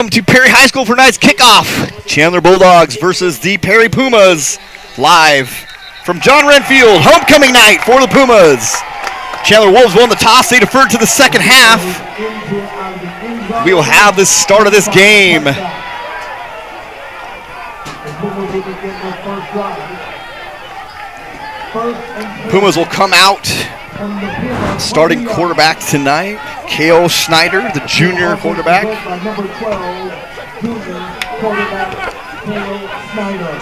Welcome to Perry High School for tonight's kickoff. Chandler Bulldogs versus the Perry Pumas, live from John Renfield. Homecoming night for the Pumas. Chandler Wolves won the toss. They deferred to the second half. We will have the start of this game. Pumas will come out. Starting quarterback tonight, Cale Schneider, the junior quarterback. Number 12, junior quarterback, Cale Schneider.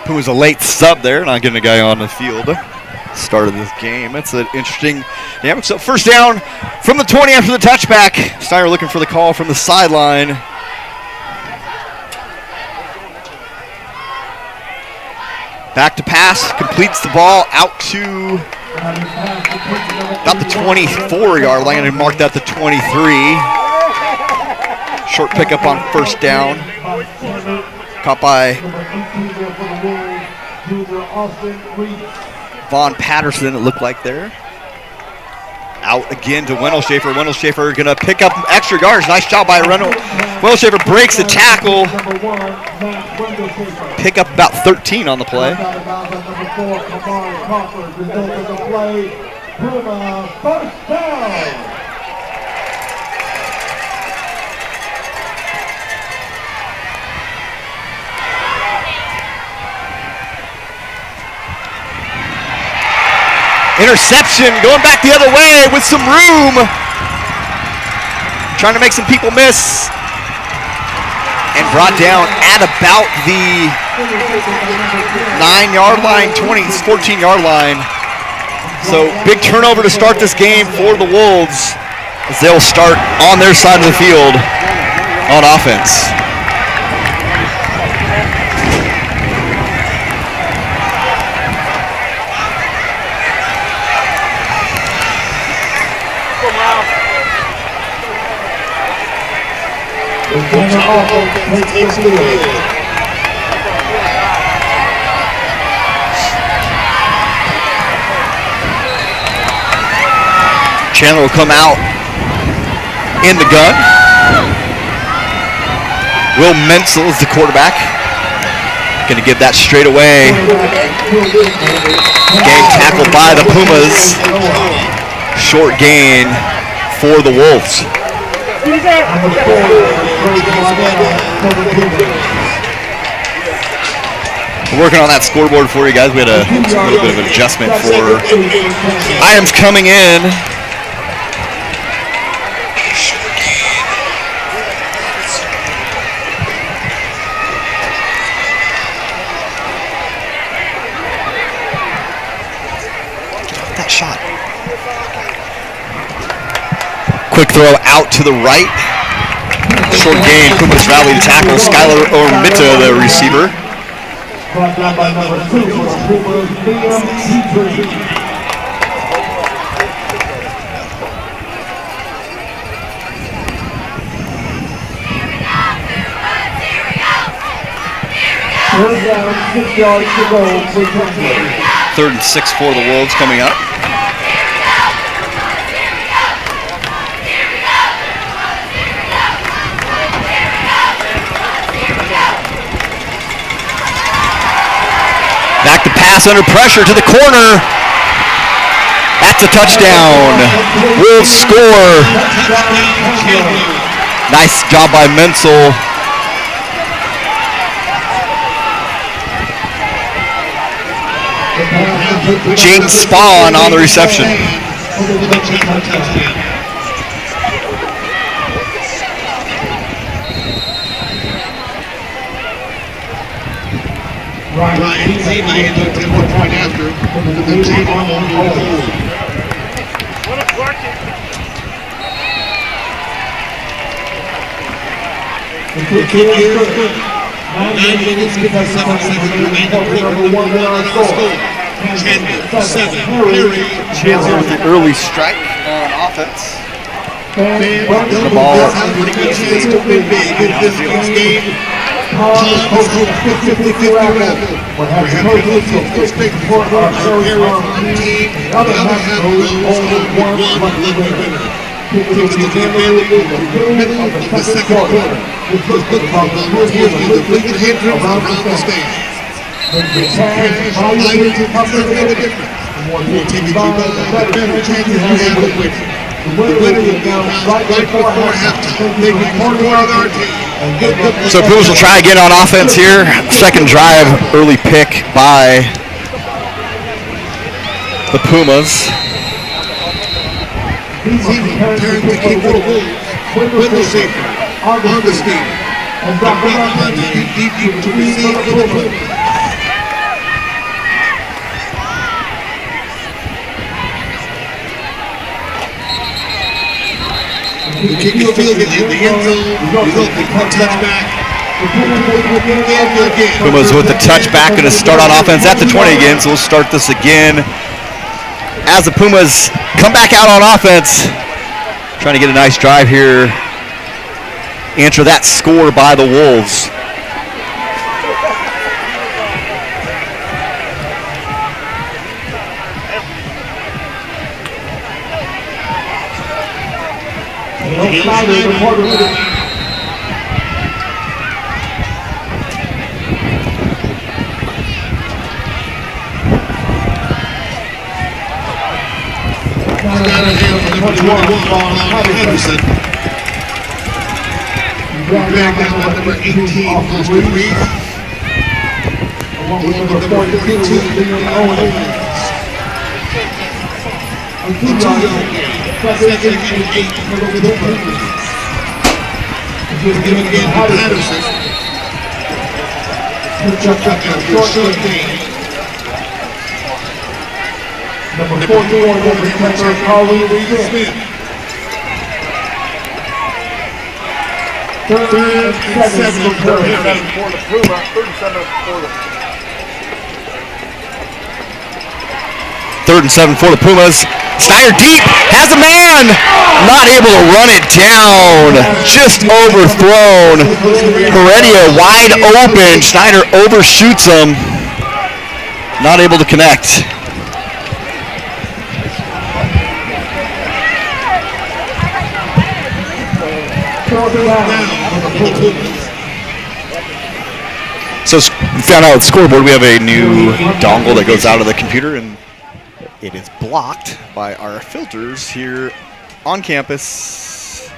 Pumas a late sub there, not getting a guy on the field. Start of this game. It's an interesting dynamic. So first down from the 20 after the touchback. Steiner looking for the call from the sideline. Back to pass, completes the ball out to about the 24-yard line and marked out the 23. Short pickup on first down. Caught by Vaughn Patterson, it looked like there. Out again to Wendell Schaefer. Wendell Schaefer going to pick up extra yards. Nice job by Wendell Schaefer. Breaks the tackle. Pick up about 13 on the play. Interception, going back the other way with some room. Trying to make some people miss. And brought down at about the 9-yard line, 14-yard line. So big turnover to start this game for the Wolves as they'll start on their side of the field on offense. Chandler will come out in the gun. Will Menzel is the quarterback. Going to give that straight away. Game tackled by the Pumas. Short gain for the Wolves. We're working on that scoreboard for you guys. We had a little bit of an adjustment for items coming in. That shot. Quick throw out to the right. Short gain. Pumas rally to tackle. Skylar Ormita, the receiver. Third and 6 for the Wolves coming up. Back to pass under pressure to the corner. That's a touchdown. Wolves score. Nice job by Menzel. Jaden Spawn on the reception. Ryan Zema ends up 1 point after, and then Zema on the hold. What a parking! The kick is good. 9 minutes, 57 seconds remaining. Quarter number 1 on the score. Chandler 7, Perry. Chandler with the early strike on offense. The ball has a pretty good chance to win big in this game. Tom is coaching a 50-50 raffle. One half the coaches will stick support our Perry Pumas team, and the other half goes only one lucky winner. Tickets will be available in the beginning of the second quarter. This book is about the legal hindrance around the stand. When the cash values become the difference, the more tickets you buy, the better chance you have of winning. The winner will be announced right before halftime. They can support our team. So Pumas will try again on offense here. Second drive, early pick by the Pumas. Turn the key for the Wolves. Window safer. Augustine. And Brock deep to receive for the Pumas. The kick is fielded in the end zone, resulting in a touchback. Pumas with the touchback, going to start on offense at the 20 again, so we'll start this again as the Pumas come back out on offense. Trying to get a nice drive here. Answer that score by the Wolves. Snyder, the quarterback. Number 21, Henderson. Back down with number 18, Austin Reed. Along with number 42, Leon Owens. Second and 8 for the Pumas. Giving again to Patterson. Short game. Number 41 will be catcher Colleen Smith. Third and 7 for the Puma. 37 for the Third and 7 for the Pumas. Snyder deep, has a man, not able to run it down, just overthrown. Heredia wide open, Snyder overshoots him, not able to connect. So we found out at the scoreboard we have a new dongle that goes out of the computer, and it is blocked by our filters here on campus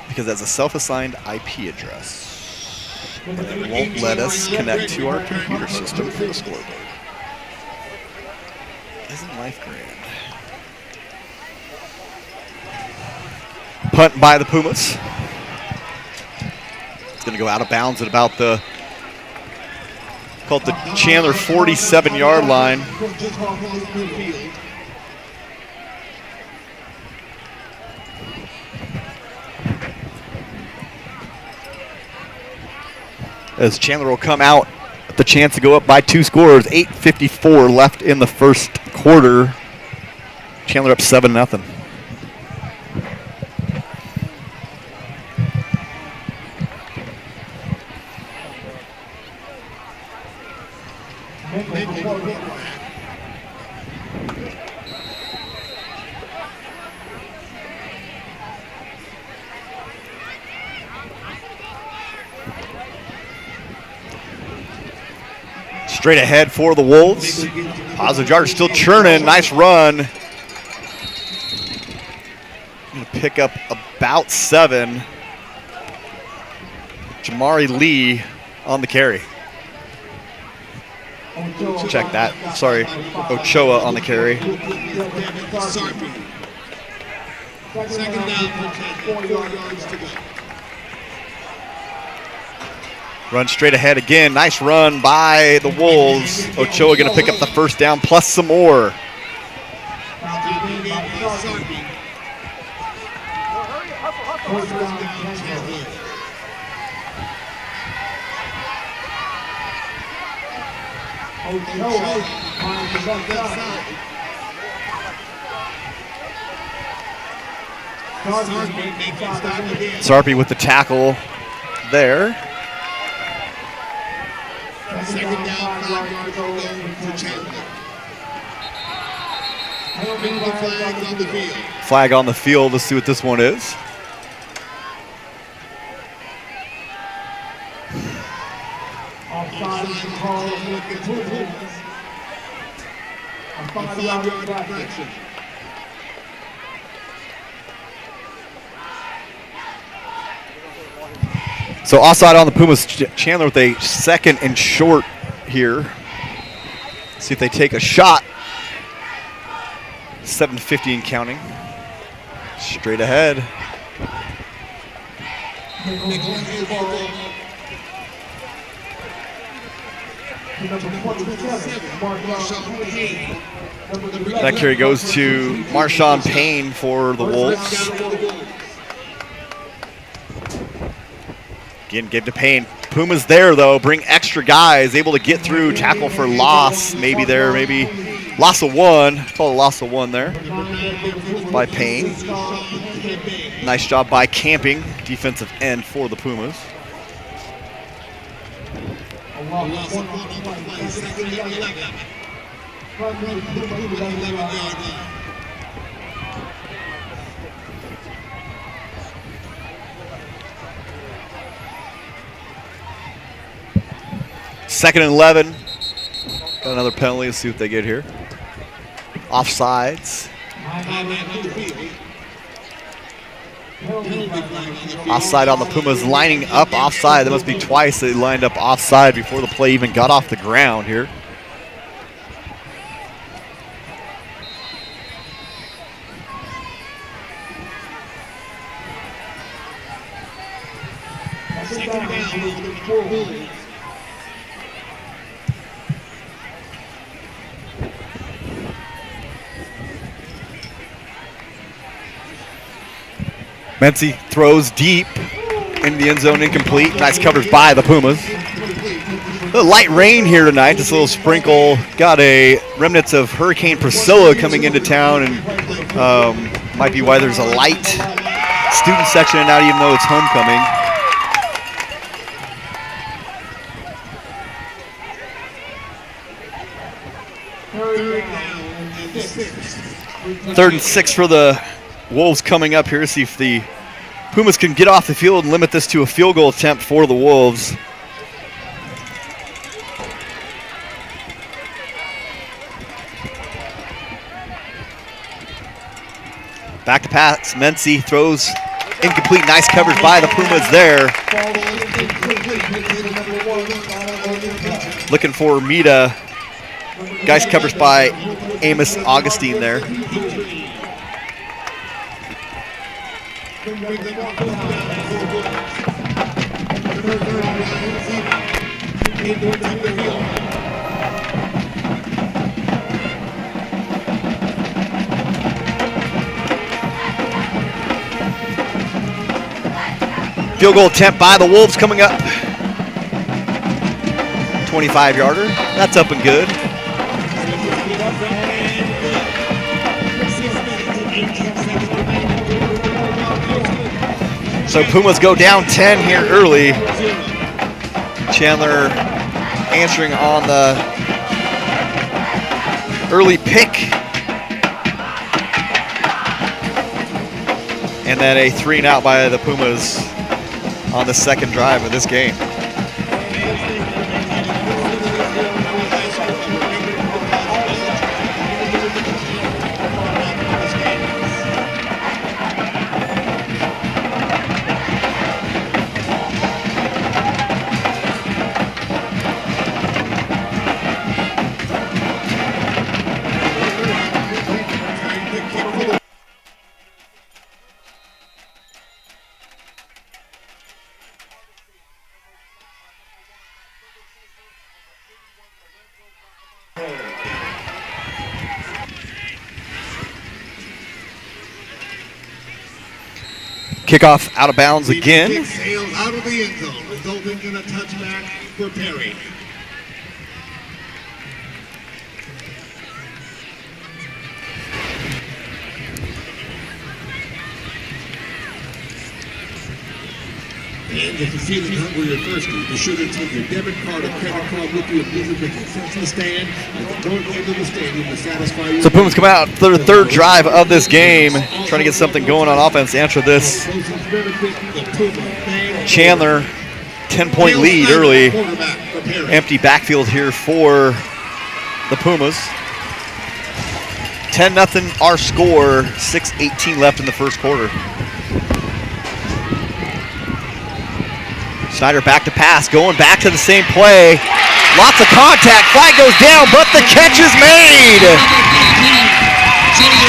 because that's a self-assigned IP address. And it won't let us connect to our computer system for the scoreboard. Isn't life grand? Punt by the Pumas. It's going to go out of bounds at about the Chandler 47-yard line. As Chandler will come out with the chance to go up by 2 scores. 8:54 left in the first quarter. Chandler up 7-0. Straight ahead for the Wolves. Positive yard still churning. Nice run. Going to pick up about 7. Jamari Lee on the carry. Check that. Sorry. Ochoa on the carry. Second down, 4 yards to go. Run straight ahead again. Nice run by the Wolves. Ochoa going to pick up the first down plus some more. Sarpy with the tackle there. Second down, 5 yards to go for Chandler. Penalty flag on the field. Flag on the field. Let's see what this one is. Offside is called with the Pumas. A 5-yard infraction. So offside on the Pumas. Chandler with a 2nd and short here. See if they take a shot. 7:50 and counting. Straight ahead. That carry goes to Marshawn Payne for the Wolves. Again, give to Payne. Puma's there, though. Bring extra guys. Able to get through. Tackle for loss. Maybe there. Maybe loss of 1. Call it a loss of 1 there by Payne. Nice job by Camping. Defensive end for the Pumas. Second and 11. Got another penalty. Let's see what they get here. Offsides. Offside on the Pumas, lining up offside. That must be twice they lined up offside before the play even got off the ground here. Mency throws deep into the end zone, incomplete. Nice coverage by the Pumas. A light rain here tonight, just a little sprinkle. Got a remnants of Hurricane Priscilla coming into town, and might be why there's a light student section tonight, even though it's homecoming. Third and 6 for the Wolves coming up here. See if the Pumas can get off the field and limit this to a field goal attempt for the Wolves. Back to pass. Mency throws incomplete. Nice coverage by the Pumas there. Looking for Mita. Nice coverage by Amos Augustine there. Field goal attempt by the Wolves coming up. 25-yarder. That's up and good. So Pumas go down 10 here early. Chandler answering on the early pick. And then a 3-and-out by the Pumas on the second drive of this game. Kickoff out of bounds again. Kick sailed out of the end zone, resulting in a touchback for Perry. And if you're feeling hungry or thirsty, be sure to take your debit card or credit card with you and leave it in the stand at the north end of the stadium to satisfy your. So Pumas come out for the third drive of this game, trying to get something going on offense to answer this. Chandler, 10-point lead early. Empty backfield here for the Pumas. 10-0 our score, 6:18 left in the first quarter. Snyder back to pass, going back to the same play. Lots of contact, flag goes down, but the catch is made.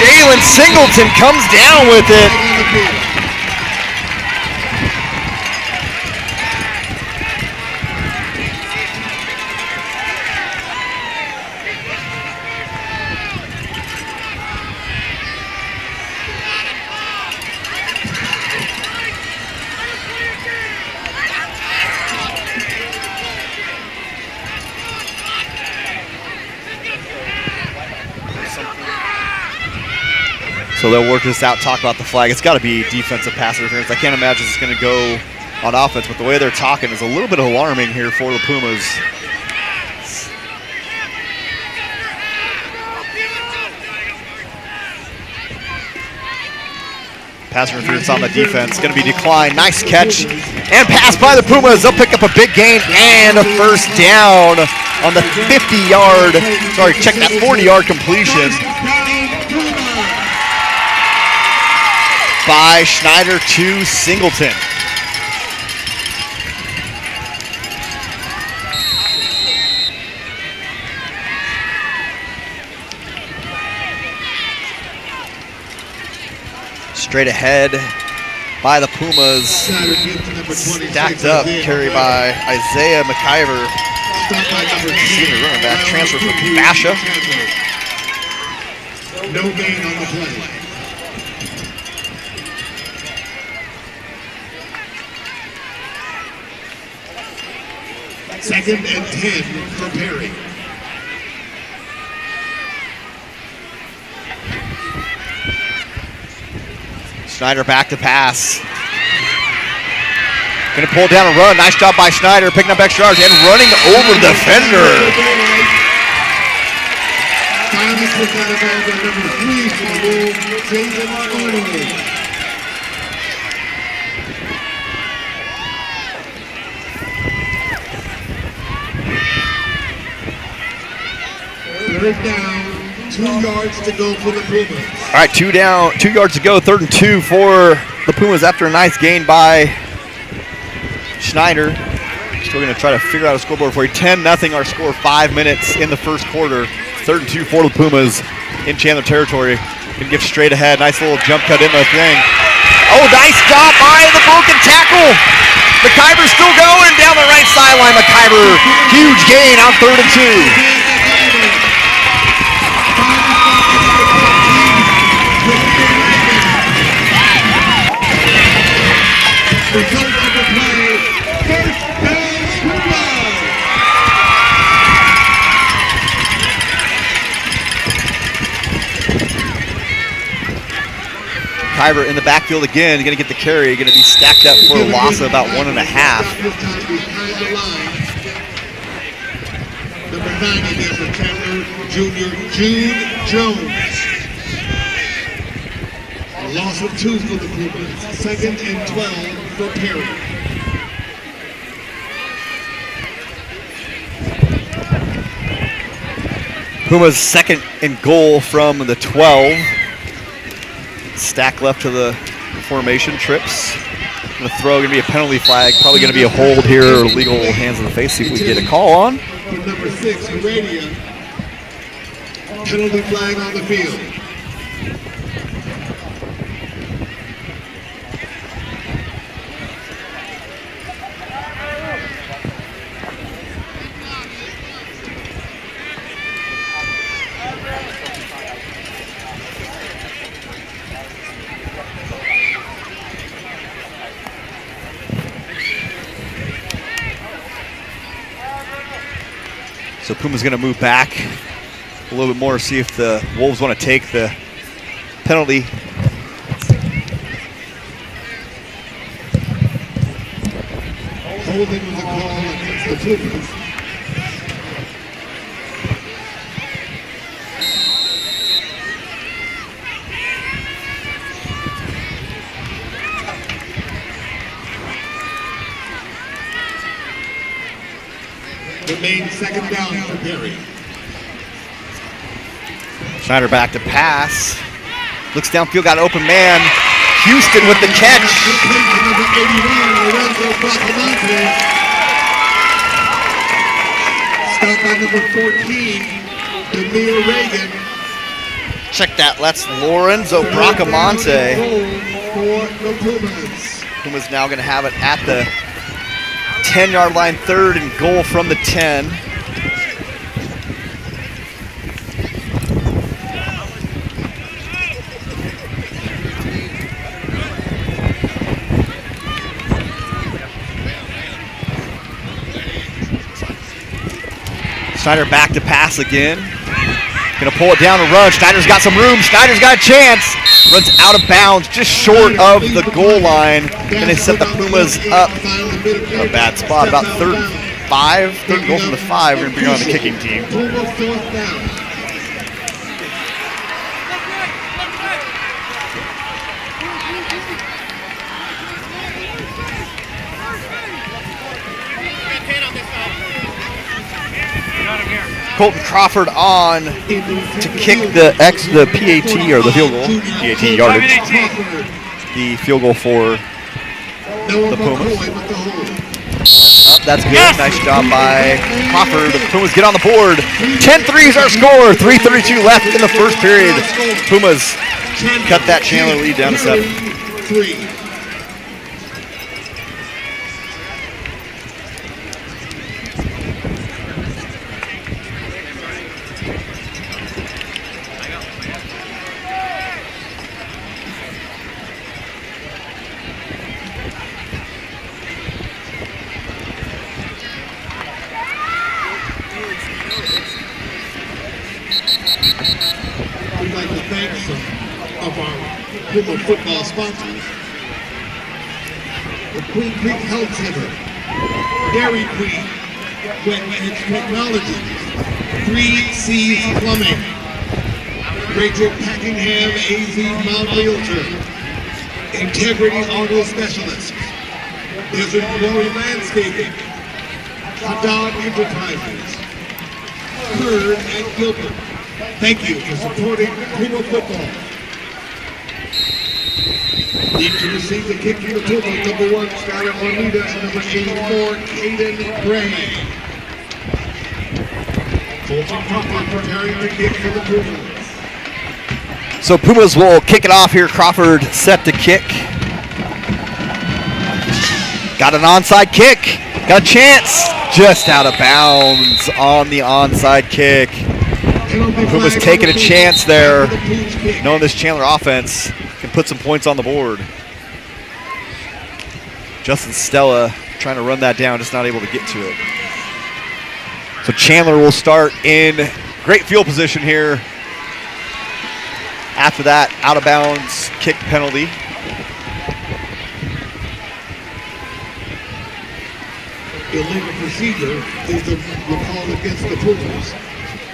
Jalen Singleton comes down with it. So they'll work this out, talk about the flag. It's got to be defensive pass interference. I can't imagine it's going to go on offense, but the way they're talking is a little bit alarming here for the Pumas. Pass interference on the defense, going to be declined. Nice catch and pass by the Pumas. They'll pick up a big gain and a first down on the 40-yard completion by Schneider to Singleton. Straight ahead by the Pumas. Stacked up, carried by Isaiah McIver. Senior running back, transfer from Basha. No gain on the play. Second and 10 for Perry. Schneider back to pass. Going to pull down a run. Nice job by Schneider, picking up extra yards and running over the defender. Third down, 2 yards to go for the Pumas. All right, 2 down, 2 yards to go, 3rd and 2 for the Pumas after a nice gain by Schneider. Still going to try to figure out a scoreboard for you. 10-0 our score, 5 minutes in the first quarter. 3rd and 2 for the Pumas in Chandler territory. Going to give straight ahead. Nice little jump cut in the thing. Oh, nice job by the broken tackle. McIver's still going down the right sideline. McIver, huge gain on 3rd and 2. Result of the play, first down, Puma. Kyver in the backfield again, going to get the carry, going to be stacked up for a loss of about 1.5. Number 90 there for Chandler Jr., Jude Jones. A loss of 2 for the Pumas. 2nd and 12 for Perry. Puma's 2nd and goal from the 12. Stack left to the formation, trips. Going to throw, going to be a penalty flag. Probably going to be a hold here, or legal hands in the face. See if we can get a call on. For number 6, Heredia. Penalty flag on the field. So Puma's going to move back a little bit more, see if the Wolves want to take the penalty. Holding was a call against the Pumas. Remains second down for Perry. Schneider back to pass. Looks downfield, got an open man. Houston with the catch. Number 81, Lorenzo Bracamante. Stopped by number 14, Demir Reagan. Check that, that's Lorenzo Bracamante. For the Pumas. Puma's now going to have it at the 10-yard line, 3rd and goal from the 10. Schneider back to pass again. Gonna pull it down and run. Schneider's got some room. Schneider's got a chance. Runs out of bounds, just short of the goal line. And they set the Pumas up in a bad spot. About third goal from the 5. We're gonna bring on the kicking team. Colton Crawford on to kick the PAT or the field goal. PAT yardage. The field goal for the Pumas. That's good. Nice job by Crawford. The Pumas get on the board. 10-3 is our score. 3:32 left in the first period. Pumas cut that Chandler lead down to 7. We'd like to thank some of our Puma football sponsors. The Queen Creek Health Center, Dairy Queen, Wet Edge Technologies, 3C's Plumbing, Rachel Packingham, AZ Mount Realtor, Integrity Auto Specialist, Desert Glory Landscaping, Haddad Enterprises, Bird and Gilbert. Thank you for supporting Puma football. Need to receive the kick from the Pumas, number 1, Skylar Armida, and number 84, Caden Gray. Colton Crawford preparing the kick for the Pumas. So Pumas will kick it off here. Crawford set to kick. Got an onside kick. Got a chance. Just out of bounds on the onside kick. Pumas taking a chance there, knowing this Chandler offense can put some points on the board. Justin Stella trying to run that down, just not able to get to it. So Chandler will start in great field position here. After that, out of bounds kick penalty. Illegal procedure is the call against the Pumas.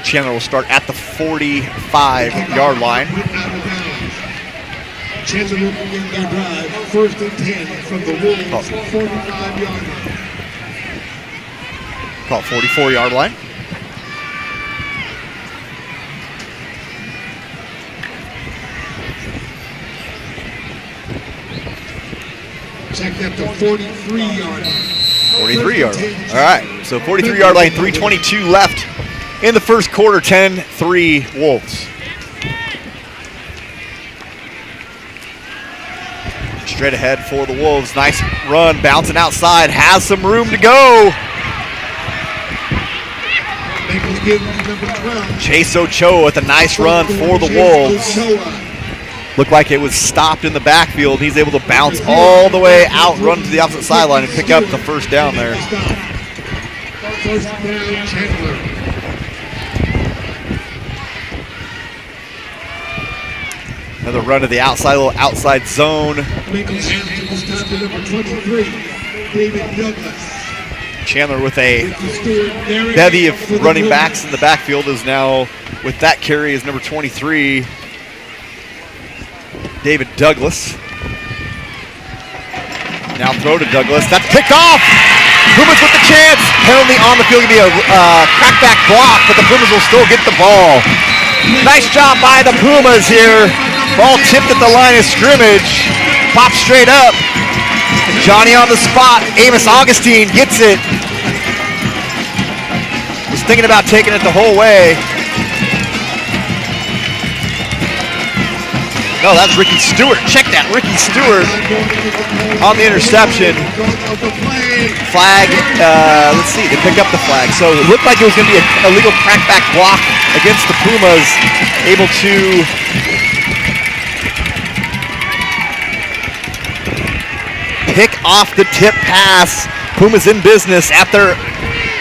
Chandler will start at the 45-yard line. Chandler will begin their drive, 1st and 10 from the Wolves, 45-yard line. Call it 44-yard line. Check at the 43-yard line. 43-yard line. All right, so 43-yard line, 3:22 left in the first quarter, 10-3 Wolves. Straight ahead for the Wolves. Nice run, bouncing outside, has some room to go. Chase Ochoa with a nice run for the Wolves. Looked like it was stopped in the backfield. He's able to bounce all the way out, run to the opposite sideline, and pick up the first down there. First down, Chandler. Another run to the outside, little outside zone. Michael Hampton is down to number 23, David Douglas. Chandler with a bevy of running backs in the backfield is now, with that carry, is number 23, David Douglas. Now throw to Douglas. That's picked off. Pumas with the chance. Penalty on the field. Going to be a crackback block, but the Pumas will still get the ball. Nice job by the Pumas here. Ball tipped at the line of scrimmage. Pops straight up. Johnny on the spot. Amos Augustine gets it. Was thinking about taking it the whole way. No, that's Ricky Stewart. Check that. Ricky Stewart on the interception. Flag. Let's see. They pick up the flag. So it looked like it was going to be a illegal crackback block against the Pumas. Able to pick off the tip pass. Pumas in business at their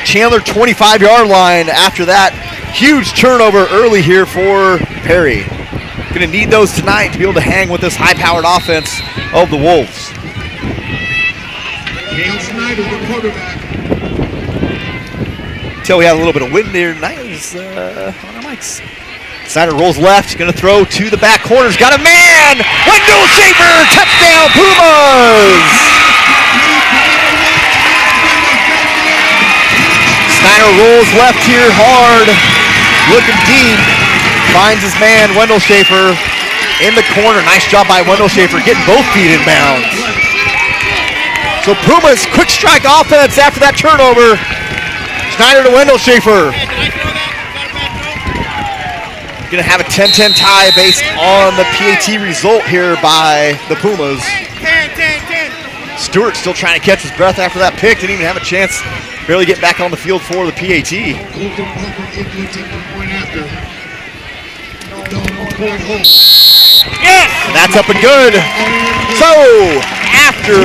Chandler 25-yard line. After that, huge turnover early here for Perry. Going to need those tonight to be able to hang with this high-powered offense of the Wolves. Snyder, the quarterback. Until we have a little bit of wind there tonight on our mics. Snyder rolls left, going to throw to the back corners. Got a man! Wendell Schaefer! Touchdown, Pumas! Snyder rolls left here hard, looking deep. Finds his man, Wendell Schaefer, in the corner. Nice job by Wendell Schaefer, getting both feet in bounds. So Pumas, quick strike offense after that turnover. Snyder to Wendell Schaefer. Going to have a 10-10 tie based on the PAT result here by the Pumas. Stewart still trying to catch his breath after that pick. Didn't even have a chance. Barely getting back on the field for the PAT. Yes! That's up and good. So, after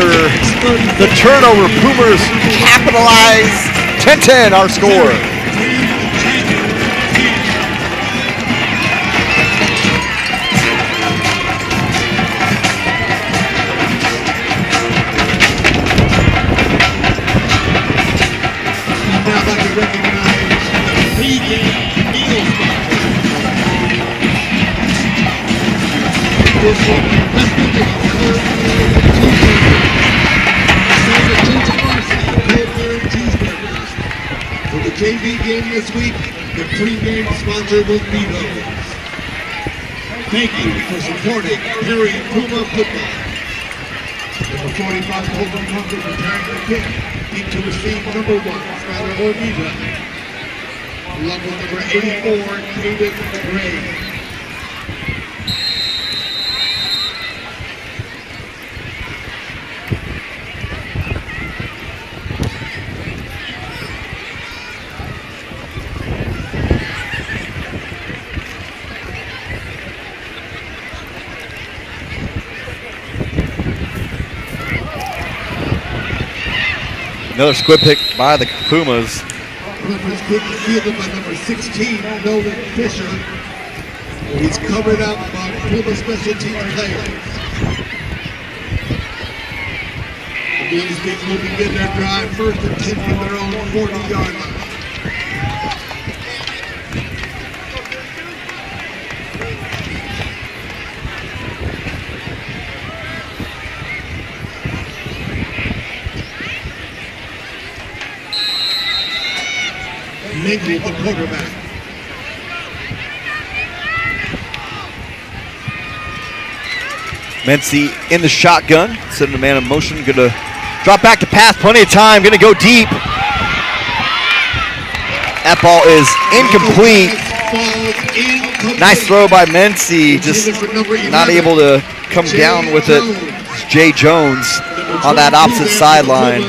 the turnover, Pumas capitalize. 10-10 our score. For the JV game this week, the pregame sponsor will be those. Thank you for supporting Perry Puma football. Number 45, Holden Hunter retiring the kick. Deep to receive number 1, Skyler Orvita. Along with number 84, Caden Gray. Another squib pick by the Pumas. Pumas quick fielded by number 16, Nolan Fisher. He's covered up by Puma special team players. The Wolves will begin their drive first and 10 from their own 40-yard line. Mingle, the quarterback. Mency in the shotgun, setting the man in motion, going to drop back to pass, plenty of time, going to go deep. That ball is incomplete. Nice throw by Mency, just not able to come down with it. It's Jay Jones on that opposite sideline.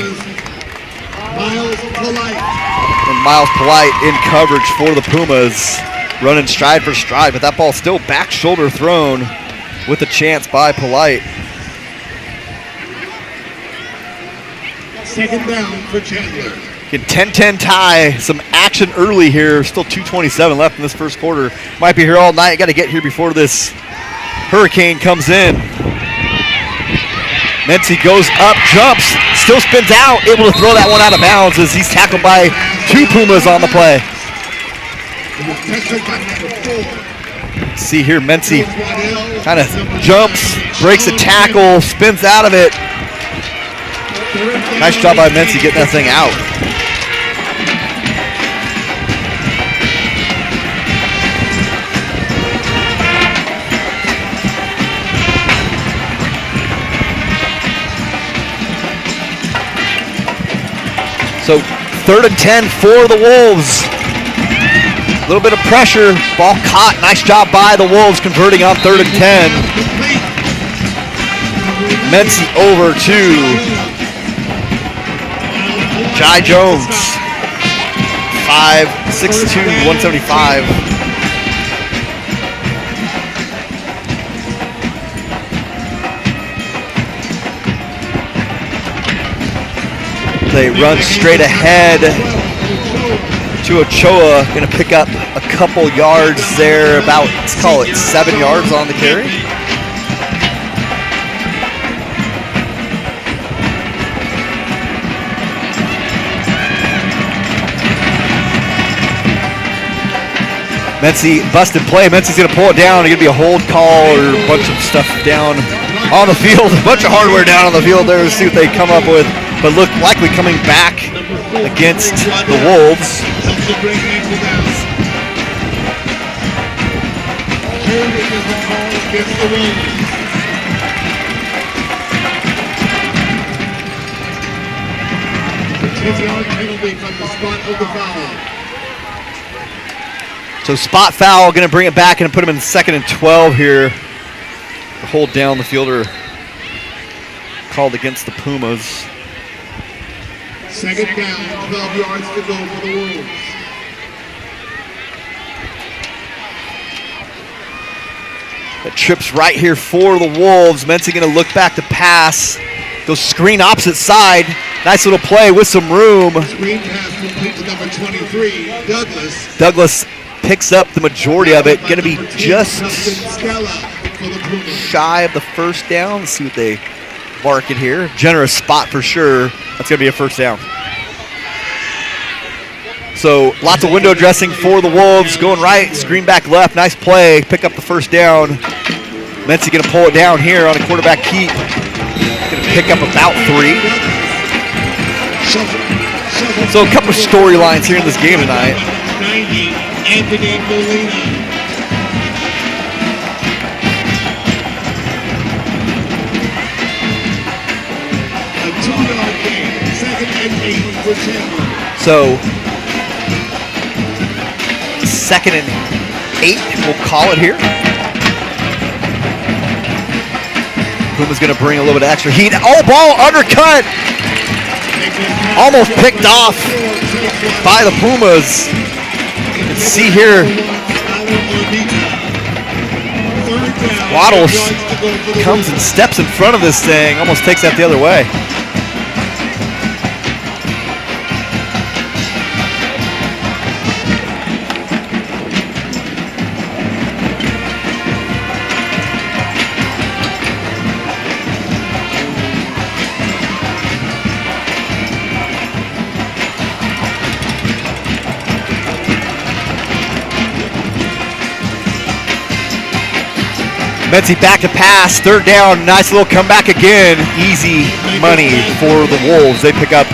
And Miles Polite in coverage for the Pumas, running stride for stride, but that ball still back shoulder thrown with a chance by Polite. Second down for Chandler. 10-10 tie, some action early here, still 2:27 left in this first quarter. Might be here all night, got to get here before this hurricane comes in. Mency goes up, jumps, still spins out, able to throw that one out of bounds as he's tackled by two Pumas on the play. See here, Mency kind of jumps, breaks a tackle, spins out of it. Nice job by Mency getting that thing out. So 3rd and 10 for the Wolves. A little bit of pressure, ball caught. Nice job by the Wolves converting on 3rd and 10. Mency over to Jai Jones. 5'6'2", 175. They run straight ahead to Ochoa, gonna pick up a couple yards there, about, let's call it 7 yards on the carry. Mency busted play. Mency's gonna pull it down. It's gonna be a hold call or a bunch of stuff down on the field. A bunch of hardware down on the field there to see what they come up with. But look, likely coming back against the Wolves. So spot foul, gonna bring it back and put him in 2nd and 12 here. The hold down the fielder called against the Pumas. 2nd down, 12 yards to go for the Wolves. That trips right here for the Wolves. Mency gonna look back to pass. Goes screen opposite side. Nice little play with some room. Screen pass complete to number 23, Douglas. Douglas picks up the majority of it. Gonna be just shy of the 1st down. Let's see what they mark it here. Generous spot for sure. That's gonna be a 1st down. So lots of window dressing for the Wolves. Going right, screen back left. Nice play. Pick up the 1st down. Mency gonna pull it down here on a quarterback keep. Gonna pick up about 3. So a couple of storylines here in this game tonight. 90, Anthony Molina. A 2-yard gain, 2nd and 8 for Chandler. So 2nd and 8, we'll call it here. Puma's gonna bring a little bit of extra heat. Oh, ball undercut. Almost picked off by the Pumas. You can see here, Waddle comes and steps in front of this thing, almost takes that the other way. Mency back to pass, 3rd down, nice little comeback again. Easy money for the Wolves. They pick up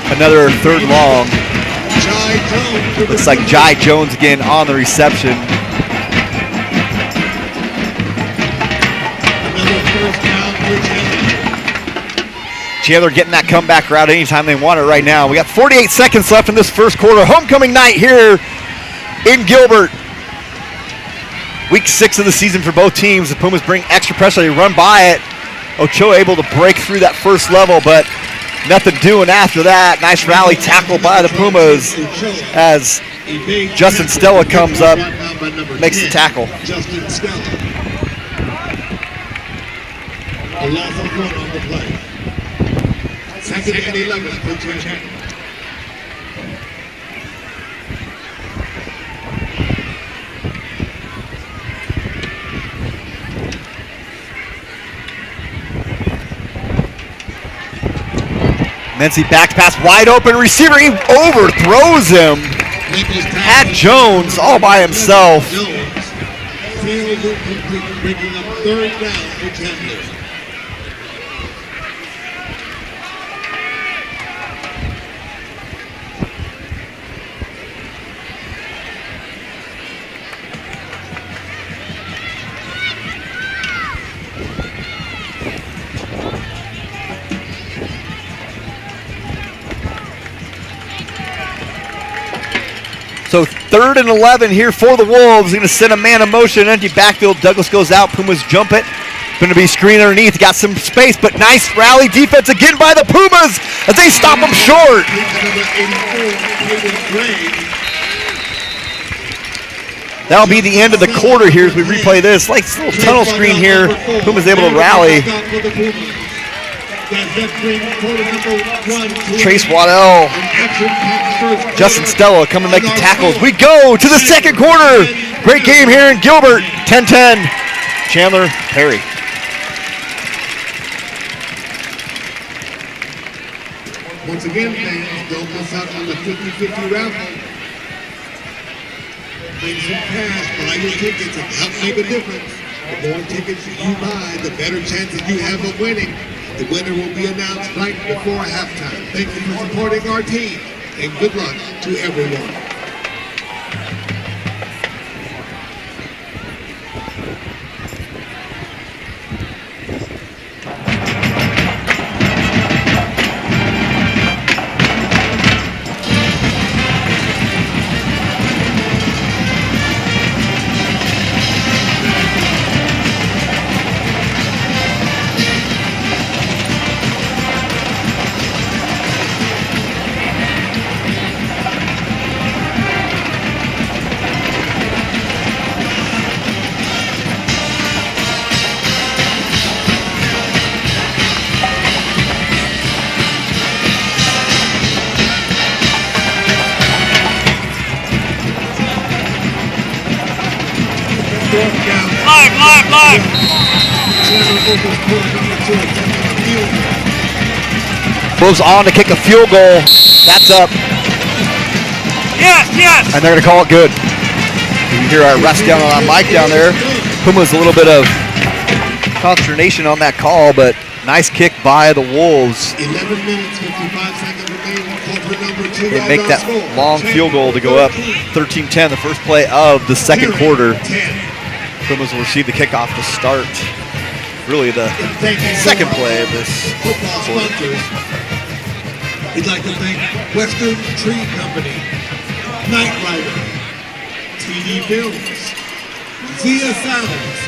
another 3rd and long. Looks like Jai Jones again on the reception. Chandler getting that comeback route anytime they want it right now. We got 48 seconds left in this 1st quarter. Homecoming night here in Gilbert. Week 6 of the season for both teams. The Pumas bring extra pressure. They run by it. Ochoa able to break through that 1st level, but nothing doing after that. Nice rally tackle by the Pumas as Justin Stella comes up, makes the tackle. Justin Stella. A loss of 1 on the play. 2nd and 11 for Chandler. Mency back pass wide open. Receiver, he overthrows him. Had Jones all by himself. Jones failed to complete, breaking up third down for Chandler. So 3rd and 11 here for the Wolves. Going to send a man in motion, empty backfield. Douglas goes out. Pumas jump it. Going to be screen underneath. Got some space, but nice rally defense again by the Pumas as they stop them short. That'll be the end of the quarter here as we replay this. Like this little tunnel screen here. Pumas able to rally. Trace Waddell, Justin Stella coming to make the tackles. We go to the second quarter. Great game here in Gilbert. 10-10. Chandler, Perry. Once again, fans, don't miss out on the 50-50 raffle. Bring some cash, buy your tickets, and help make a difference. The more tickets you buy, the better chances you have of winning. The winner will be announced right before halftime. Thank you for supporting our team, and good luck to everyone. Live. Wolves on to kick a field goal. That's up. Yes. And they're going to call it good. You can hear our rest down on our mic down there. Puma's a little bit of consternation on that call, but nice kick by the Wolves. 11 minutes, 55 seconds remaining. Quarter number 2. They make that long field goal to go up 13-10, the first play of the second quarter. Pumas will receive the kickoff to start really the second play of this quarter. We'd like to thank Western Tree Company, Knight Rider, TD Films, Zia Salads,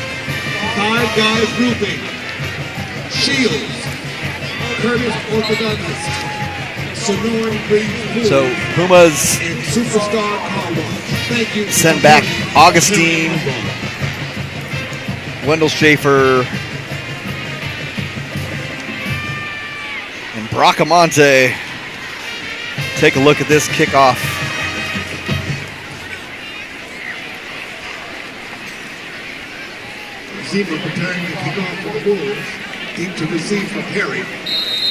Five Guys Roofing, Shields, Curtis Orthodontist, Sonoran Breeze Food, So Pumas and Superstar Car Wash. Thank you. send back Augustine, Wendell Schaefer, and Bracamonte. Take a look at this kickoff. Zima preparing to kick off for the Wolves. Deep to receive from Perry.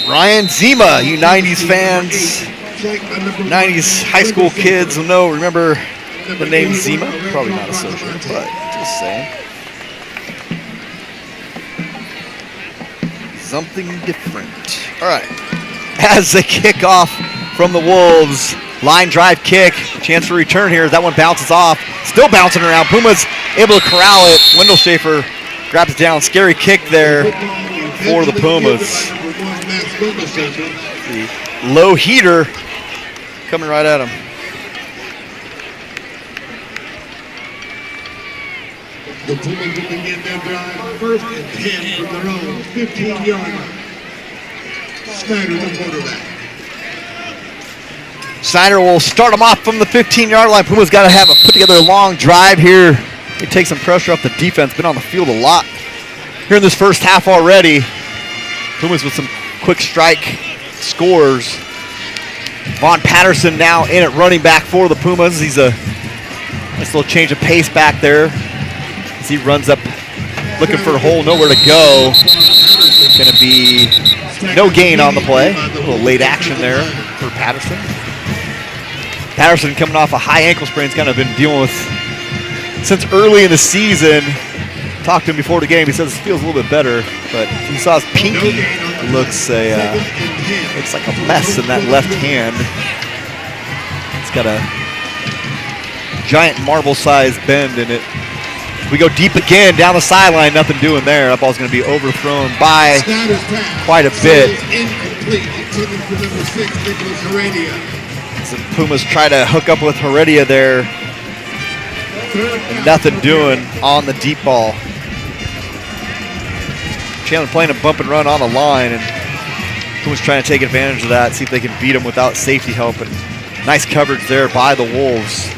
Ryan Zima, you 90s fans, 90s high school kids will know, remember the name Zima? Probably not associated, but just saying. Something different. All right, as they kick off from the Wolves, line drive kick, chance for return here. That one bounces off, still bouncing around. Pumas able to corral it. Wendell Schaefer grabs it down. Scary kick there for the Pumas. The low heater coming right at him. The Pumas will begin their drive first and 10 from their own 15-yard line. Snyder, the quarterback. Snyder will start them off from the 15-yard line. Puma's got to put together a long drive here. They take some pressure off the defense. Been on the field a lot here in this first half already. Pumas with some quick strike scores. Vaughn Patterson now in at running back for the Pumas. He's a nice little change of pace back there as he runs up looking for a hole, nowhere to go. It's going to be No gain on the play. A little late action there for Patterson. Patterson coming off a high ankle sprain. He's kind of been dealing with since early in the season. Talked to him before the game. He says it feels a little bit better, but he saw his pinky. Looks like a mess in that left hand. It's got a giant marble-sized bend in it. We go deep again down the sideline. Nothing doing there. That ball's going to be overthrown by quite a bit. So Pumas try to hook up with Heredia there. And nothing doing on the deep ball. Chandler playing a bump and run on the line, and Pumas trying to take advantage of that, see if they can beat him without safety help. And nice coverage there by the Wolves.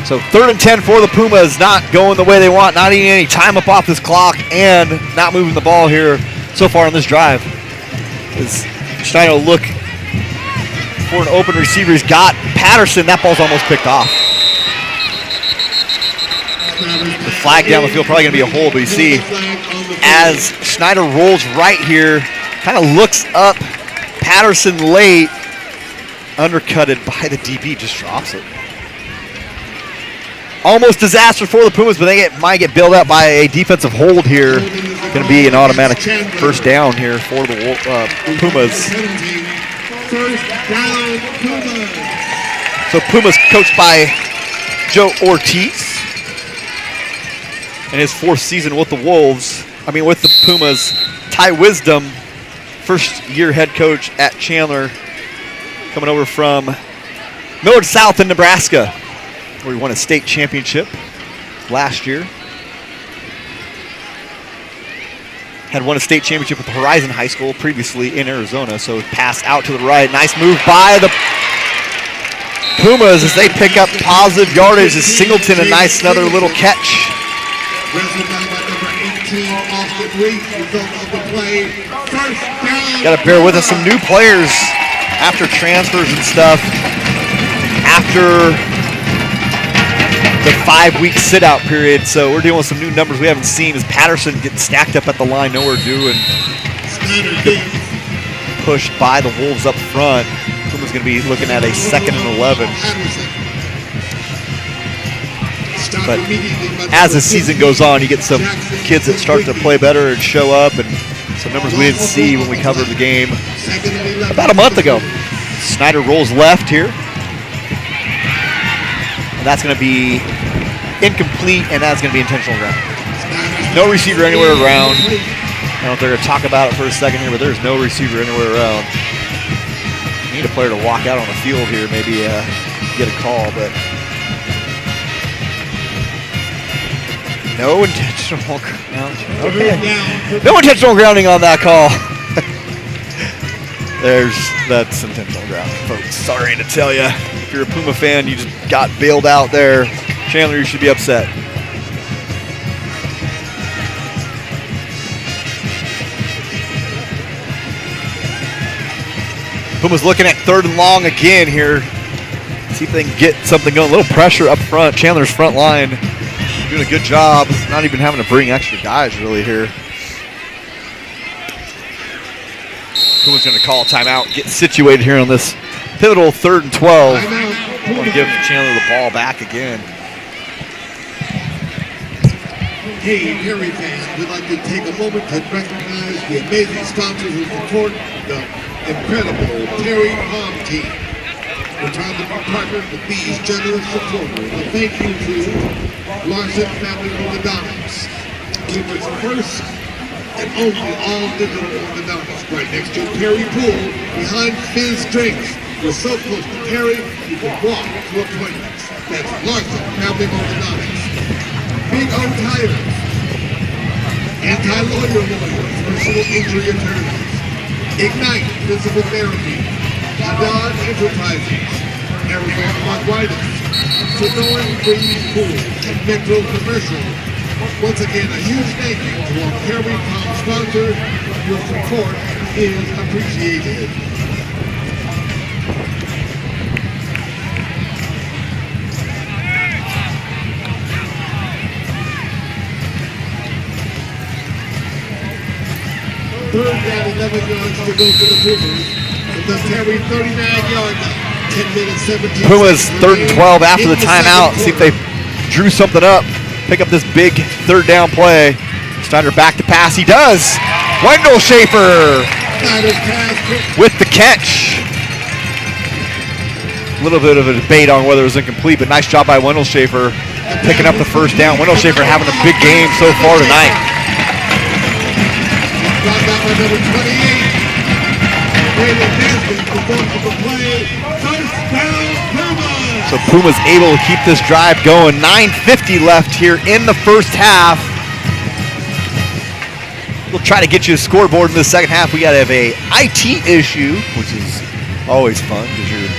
So 3rd and 10 for the Pumas, not going the way they want, not eating any time up off this clock, and not moving the ball here so far on this drive. As Schneider will look for an open receiver. He's got Patterson. That ball's almost picked off. The flag down the field, probably going to be a hold, but you see as Schneider rolls right here, kind of looks up, Patterson late, undercutted by the DB, just drops it. Almost disaster for the Pumas, but they might get bailed out by a defensive hold here. Going to be an automatic first down here for the Pumas. So Pumas coached by Joe Ortiz. In his 4th season with the Wolves, with the Pumas. Ty Wisdom, first-year head coach at Chandler, coming over from Millard South in Nebraska, where he won a state championship last year. Had won a state championship with Horizon High School previously in Arizona, so pass out to the right. Nice move by the Pumas as they pick up positive yardage. As Singleton, a nice another little catch. Got to bear with us, some new players after transfers and stuff. After the 5-week sit-out period, so we're dealing with some new numbers we haven't seen. As Patterson getting stacked up at the line, nowhere due, and pushed by the Wolves up front. Puma's going to be looking at a 2nd and 11. But as the season goes on, you get some kids that start to play better and show up, and some numbers we didn't see when we covered the game about a month ago. Snyder rolls left here. And that's going to be incomplete, and that's going to be intentional ground. No receiver anywhere around. I don't know if they're going to talk about it for a second here, but there's no receiver anywhere around. You need a player to walk out on the field here, maybe get a call, but no intentional grounding. Okay. No intentional grounding on that call. That's intentional grounding, folks. Sorry to tell you. If you're a Puma fan, you just got bailed out there. Chandler, you should be upset. Puma's looking at 3rd and long again here. See if they can get something going. A little pressure up front. Chandler's front line doing a good job. Not even having to bring extra guys really here. Puma's going to call a timeout, get situated here on this pivotal 3rd and 12. I want to give Chandler the ball back again. Hey, Perry fans, we'd like to take a moment to recognize the amazing sponsors who support the incredible Perry Pumas team. We're proud to be partnered with these generous supporters. A thank you to Larson Family Orthodontics, Cleveland's first and only all-digital orthodontics, right next to Perry Pool, behind Fizz Drinks. We're so close to Perry, you can walk to appointments. That's Larson Family Orthodontics. Big O Tires, anti-lawyer lawyers, personal injury attorneys. Ignite Physical Therapy, Haddad Enterprises, Arizona Arthritis, Sonoran Breeze Pool, and Metro Commercial. Once again, a huge thank you to our Perry Pumas sponsor. Your support is appreciated. third down, 11 yards to go for the Pumas. With the Perry 39-yard line. 10 minutes, 17 Pumas seconds 3rd and 12 after the timeout. See if they drew something up. Pick up this big third down play. Snyder back to pass. He does. Wendell Schaefer Snyder's pass. with the catch. A little bit of a debate on whether it was incomplete, but nice job by Wendell Schaefer picking up the first down. Wendell Schaefer having a big game so far tonight. Brought down by number 28. Braylon Nesbitt performs the play. First down, Pumas. So Puma's able to keep this drive going. 9:50 left here in the first half. We'll try to get you a scoreboard in the second half. We got to have a IT issue, which is always fun because you're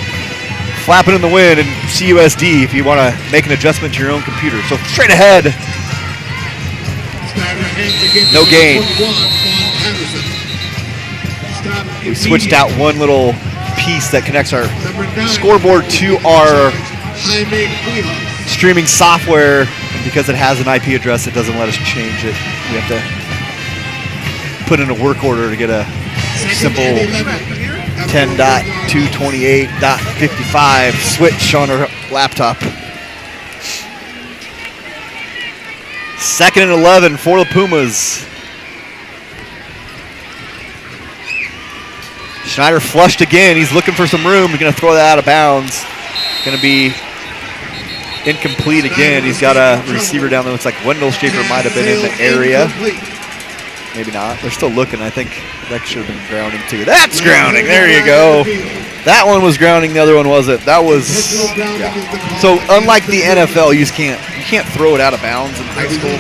flapping in the wind and CUSD if you want to make an adjustment to your own computer. So straight ahead. No gain. We switched out one little piece that connects our scoreboard to our streaming software. And because it has an IP address, it doesn't let us change it. We have to put in a work order to get a simple 10.228.55 switch on our laptop. 2nd and 11 for the Pumas. Schneider flushed again. He's looking for some room. He's going to throw that out of bounds. Going to be incomplete again. He's got a receiver down there. Looks like Wendell Schaefer might have been in the area. Maybe not. They're still looking. I think that should have been grounding too. That's grounding. There you go. That one was grounding. The other one wasn't. That was. Yeah. So unlike the NFL, you can't throw it out of bounds in high school.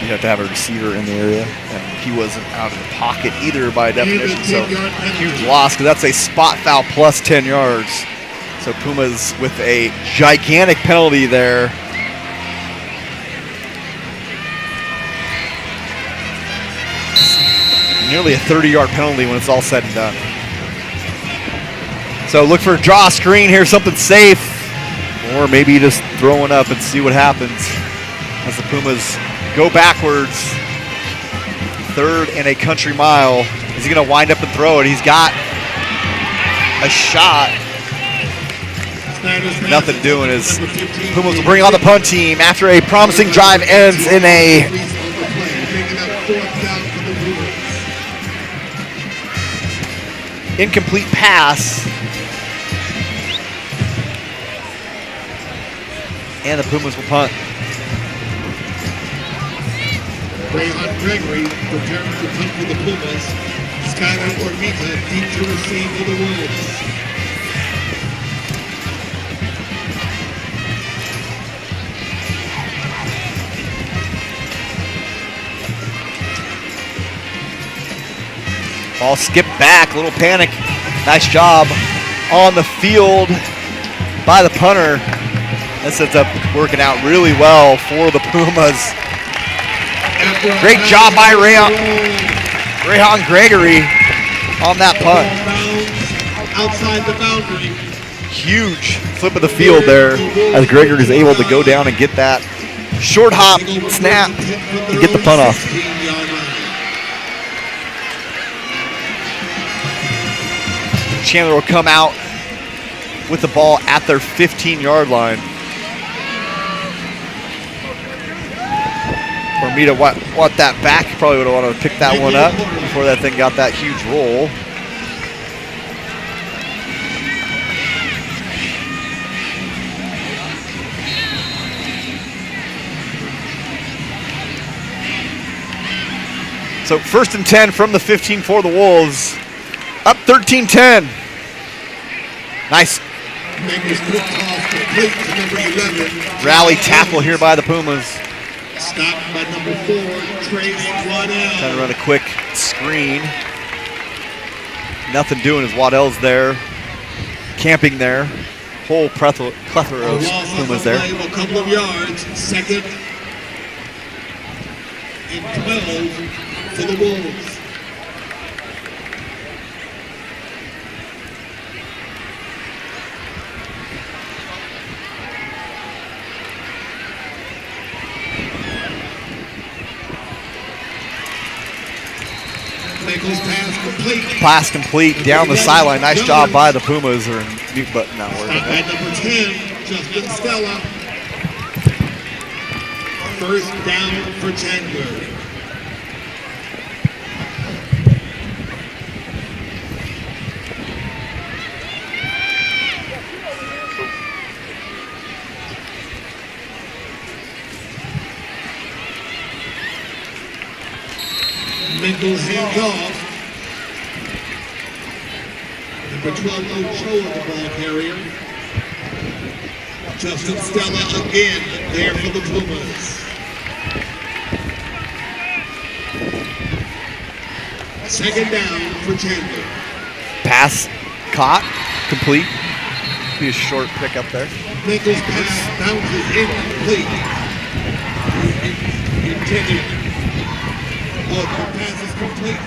You have to have a receiver in the area, and he wasn't out of the pocket either by definition. So huge loss because that's a spot foul plus 10 yards. So Pumas with a gigantic penalty there. Nearly a 30-yard penalty when it's all said and done. So look for a draw screen here, something safe, or maybe just throwing up and see what happens as the Pumas go backwards. 3rd and a country mile. Is he going to wind up and throw it? He's got a shot. Nothing doing is Pumas will bring on the punt team after a promising drive ends in a incomplete pass. And the Pumas will punt. Rayhan Gregory preparing to punt for the Pumas. Skylar Ormita deep to receive for the Wolves. Ball skipped back, little panic. Nice job on the field by the punter. This ends up working out really well for the Pumas. Great job by Rayhan Gregory on that punt. Outside the boundary. Huge flip of the field there as Gregory is able to go down and get that short hop snap and get the punt off. Chandler will come out with the ball at their 15-yard line. Ormita want that back. Probably would have wanted to pick that one up before that thing got that huge roll. So 1st and 10 from the 15 for the Wolves. Up 13-10. Nice rally tackle here by the Pumas. Stopped by number 4, Trace Waddell. Trying to run a quick screen. Nothing doing as Waddell's there. Camping there. Whole plethora of Pumas there. A couple of yards. 2nd and 12 for the Wolves. Mantle's pass complete. Pass complete down the sideline. Nice job by the Pumas. Or mute button not working. At number 10, Justin Stella. First down for Chandler. Mingles hands off. Number 12, Ochoa, the ball carrier. Justin Stella again there for the Pumas. Second down for Chandler. Pass caught, complete. Be a short pickup there. Mingles pass bounces incomplete. Intended. Oh, the pass is complete.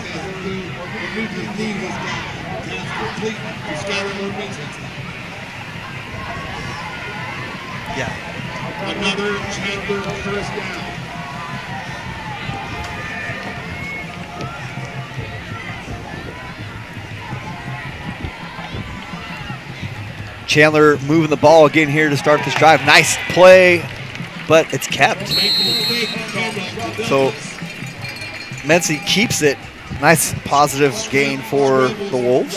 The knee was down. Pass complete to Skylar Mason. Yeah. Another Chandler first down. Chandler moving the ball again here to start this drive. Nice play, but it's kept. So Mency keeps it. Nice positive gain for the Wolves.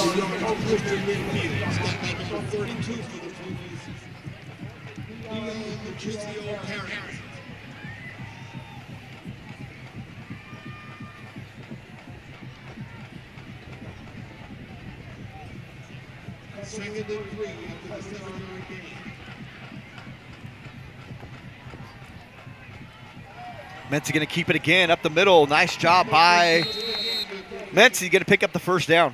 Second and 3 after the 7-yard gain. Mency going to keep it again up the middle. Nice job by Mency. Going to pick up the first down.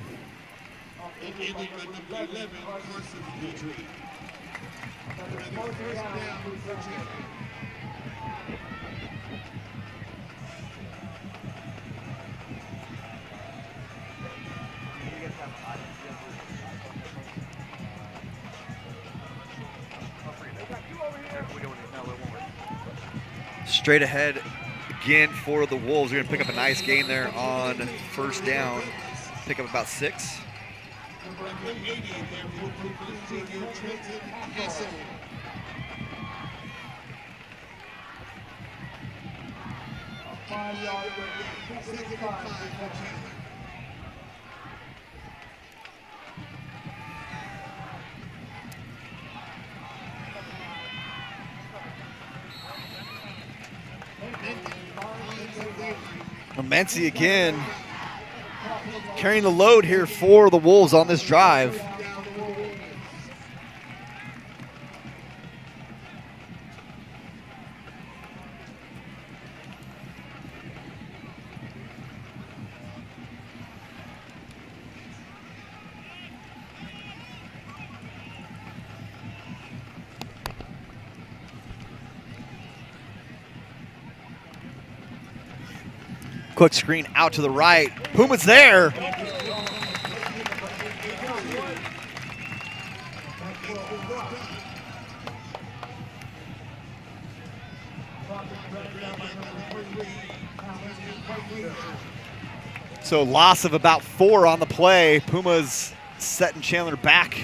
Straight ahead again for the Wolves. They're going to pick up a nice gain there on first down. Pick up about 6. Mency again carrying the load here for the Wolves on this drive. Quick screen out to the right. Puma's there. So loss of about 4 on the play. Puma's setting Chandler back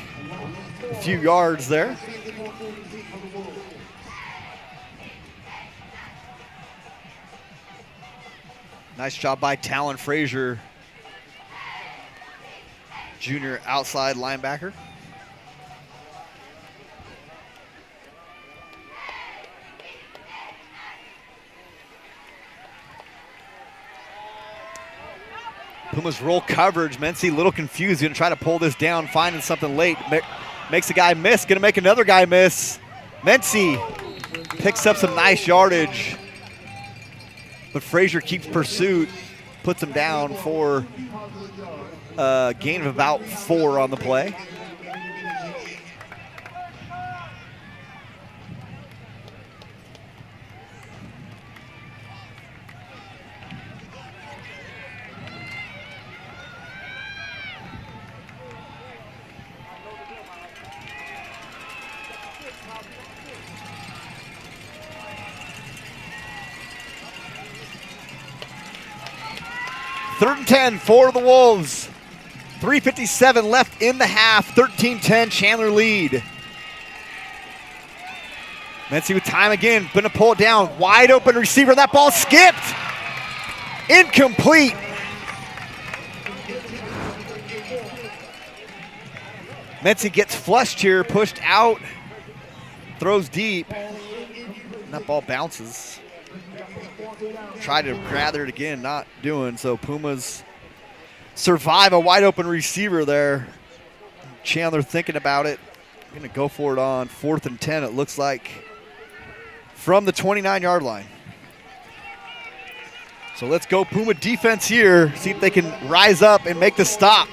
a few yards there. Nice job by Talon Frazier, junior outside linebacker. Pumas roll coverage. Mency a little confused. Going to try to pull this down, finding something late. Makes a guy miss. Going to make another guy miss. Mency picks up some nice yardage. But Frazier keeps pursuit, puts him down for a gain of about 4 on the play. 3rd and 10 for the Wolves. 3:57 left in the half. 13-10 Chandler lead. Let's see with time again. Gonna pull it down. Wide open receiver. That ball skipped. Incomplete. Mency gets flushed here, pushed out, throws deep, and that ball bounces. Tried to gather it again, not doing so. Pumas survive a wide open receiver there. Chandler thinking about it. Gonna go for it on 4th and 10, it looks like, from the 29-yard line. So let's go Puma defense here, see if they can rise up and make the stop.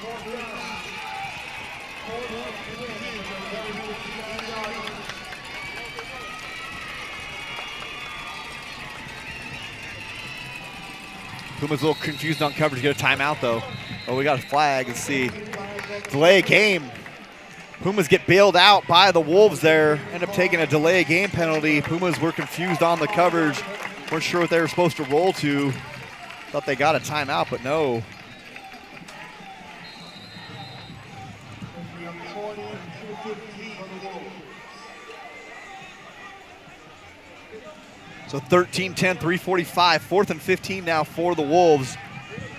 Puma's a little confused on coverage, get a timeout though. Oh, we got a flag, let's see. Delay of game. Pumas get bailed out by the Wolves there, end up taking a delay of game penalty. Pumas were confused on the coverage, weren't sure what they were supposed to roll to. Thought they got a timeout, but no. So 13-10, 3:45, 4th and 15 now for the Wolves.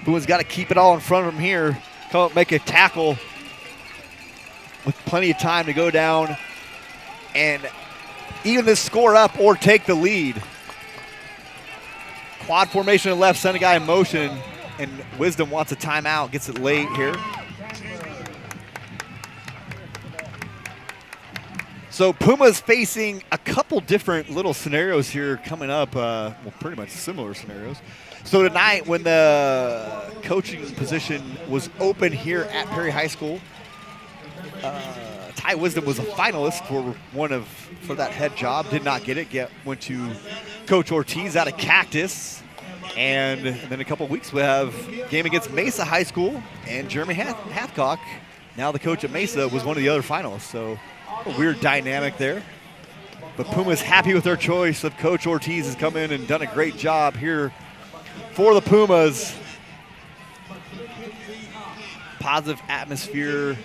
Puma's got to keep it all in front of them here. Come up, make a tackle with plenty of time to go down and even this score up or take the lead. Quad formation to the left, send a guy in motion, and Wisdom wants a timeout, gets it late here. So Puma's facing a couple different little scenarios here coming up, well, pretty much similar scenarios. So tonight when the coaching position was open here at Perry High School, Ty Wisdom was a finalist for that head job, did not get it, went to Coach Ortiz out of Cactus. And then a couple weeks we have game against Mesa High School, and Jeremy Hathcock, now the coach at Mesa, was one of the other finalists. So a weird dynamic there. But Puma's happy with their choice of Coach Ortiz, has come in and done a great job here for the Pumas. Positive atmosphere.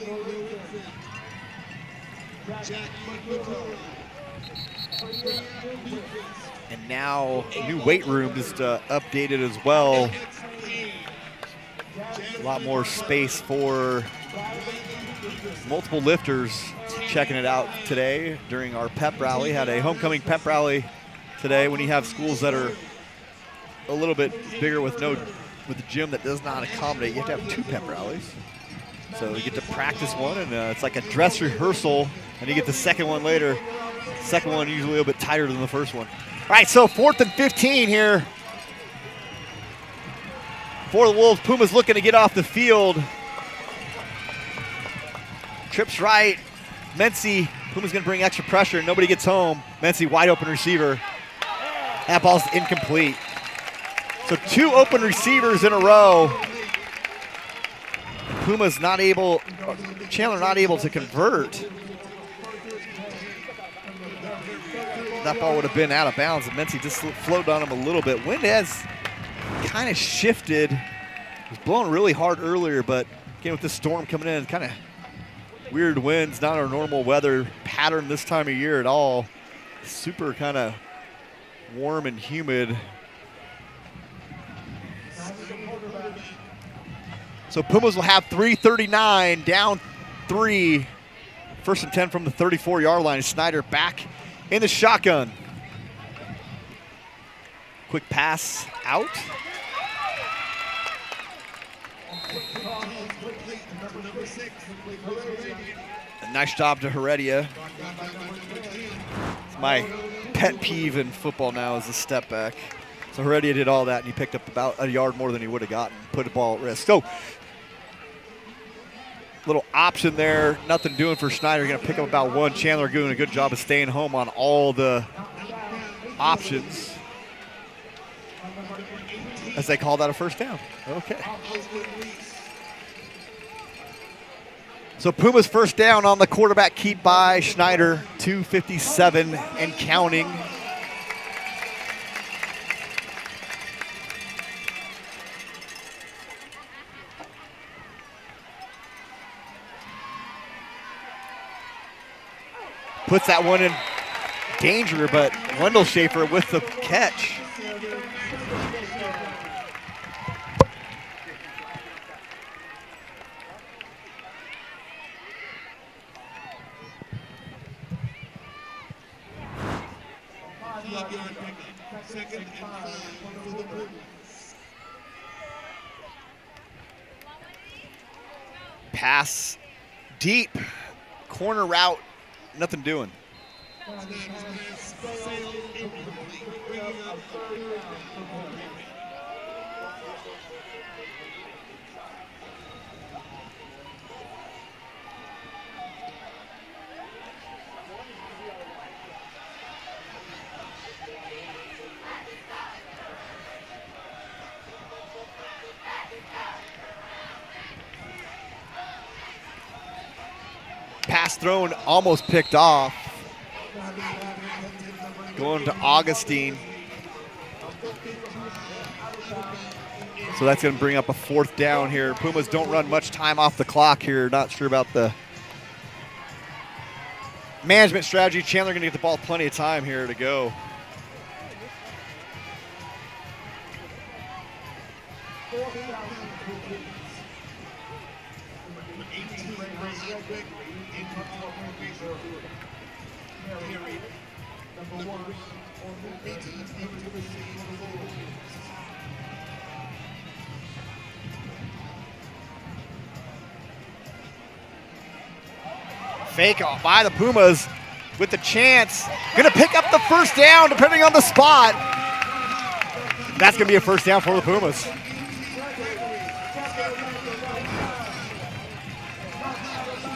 And now new weight room just updated as well. A lot more space for multiple lifters. Checking it out today during our pep rally. Had a homecoming pep rally today. When you have schools that are a little bit bigger with the gym that does not accommodate, you have to have 2 pep rallies. So you get to practice one, and it's like a dress rehearsal, and you get the second one later. Second one usually a little bit tighter than the first one. All right, so 4th and 15 here for the Wolves. Puma's looking to get off the field. Trips right. Mency, Puma's going to bring extra pressure. Nobody gets home. Mency, wide open receiver. That ball's incomplete. So 2 open receivers in a row. Puma's not able, Chandler not able to convert. That ball would have been out of bounds, and Mency just floated on him a little bit. Wind has kind of shifted. It was blowing really hard earlier, but again with this storm coming in, kind of weird winds, not our normal weather pattern this time of year at all. Super kind of warm and humid. So Pumas will have 3:39, down 3. 1st and 10 from the 34-yard line. Snyder back in the shotgun. Quick pass out. A nice job to Heredia. It's my pet peeve in football now is the step back. So Heredia did all that, and he picked up about a yard more than he would have gotten, put the ball at risk. So little option there, nothing doing for Schneider. Going to pick up about 1. Chandler doing a good job of staying home on all the options. As they call that a first down. Okay. So Puma's first down on the quarterback keep by Schneider, 2:57 and counting. puts that one in danger, but Wendell Schaefer with the catch. Second and 5 for the Pumas. Pass deep, corner route, nothing doing. Pass thrown, almost picked off. Going to Augustine. So that's going to bring up a 4th down here. Pumas don't run much time off the clock here. Not sure about the management strategy. Chandler going to get the ball plenty of time here to go. Fake off by the Pumas with the chance. Gonna pick up the 1st down depending on the spot. That's gonna be a 1st down for the Pumas.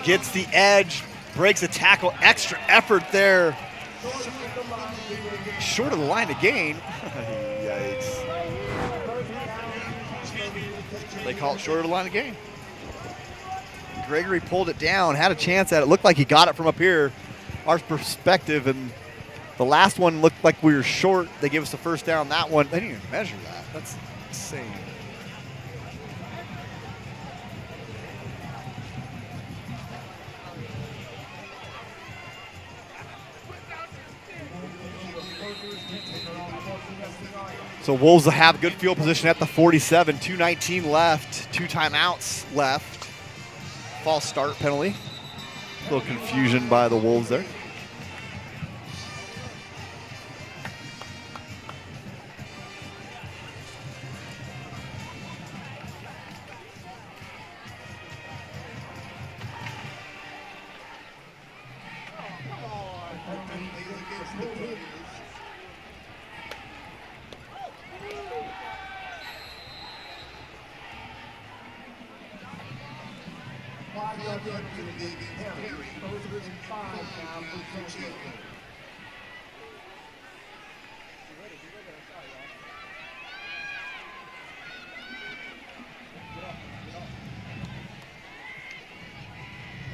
Gets the edge, breaks a tackle, extra effort there. Short of the line to gain. Yikes. They call it short of the line of gain. Gregory pulled it down, had a chance at it. Looked like he got it from up here, our perspective, and the last one looked like we were short. They gave us the 1st down. That one, they didn't even measure that. That's insane. So Wolves will have good field position at the 47, 2:19 left, 2 timeouts left. False start penalty. A little confusion by the Wolves there.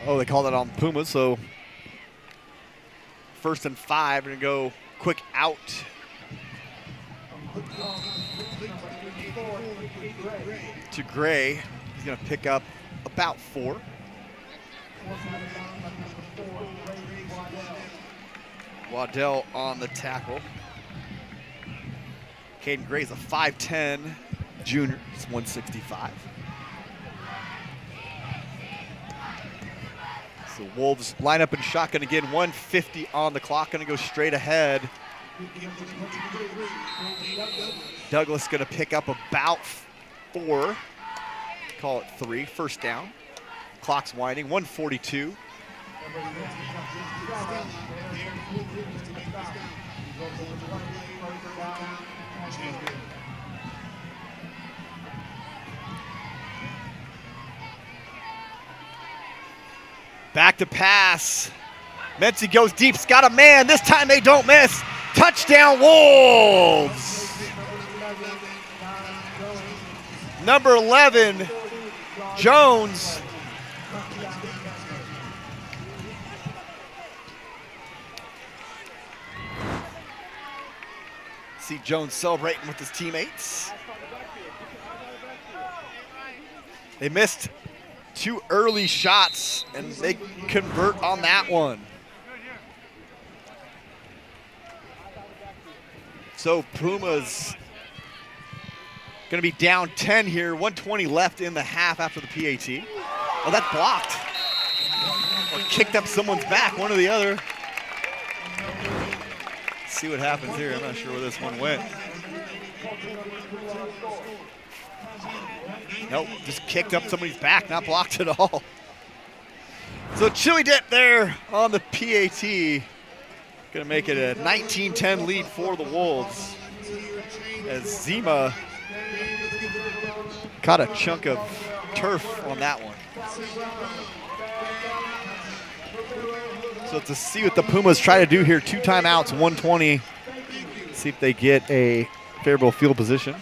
Oh, they called it on Puma, so 1st and 5, we're gonna go quick out. To Gray, he's gonna pick up about 4. Waddell on the tackle. Caden Gray's a 5'10 junior, he's 165. So Wolves line up in shotgun again, 150 on the clock, gonna go straight ahead. Douglas gonna pick up about 4, call it 3, 1st down. Clock's winding, 142. Back to pass. Menzi goes deep, he's got a man. This time they don't miss. Touchdown Wolves. Number 11, Jones. See Jones celebrating with his teammates. They missed 2 early shots, and they convert on that one. So Pumas going to be down 10 here, 1:20 left in the half after the PAT. Oh, that's blocked. Or kicked up someone's back, one or the other. Let's see what happens here. I'm not sure where this one went. Nope, just kicked up somebody's back, not blocked at all. So chili dip there on the PAT. Gonna make it a 19-10 lead for the Wolves as Zima caught a chunk of turf on that one. So to see what the Pumas try to do here, 2 timeouts, 1:20. See if they get a favorable field position.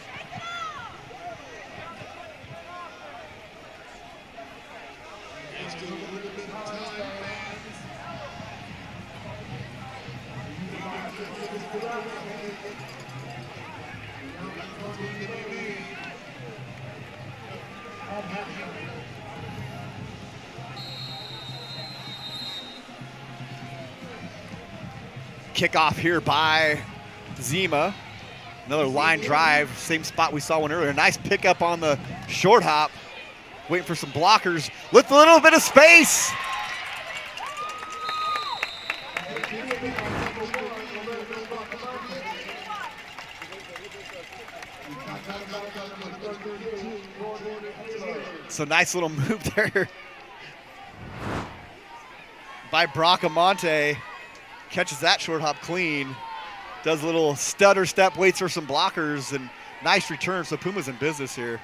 Kickoff here by Zima. Another line drive, same spot we saw one earlier. Nice pickup on the short hop. Waiting for some blockers. With a little bit of space. So nice little move there by Bracamonte. Catches that short hop clean. Does a little stutter step, waits for some blockers, and nice return. So Puma's in business here.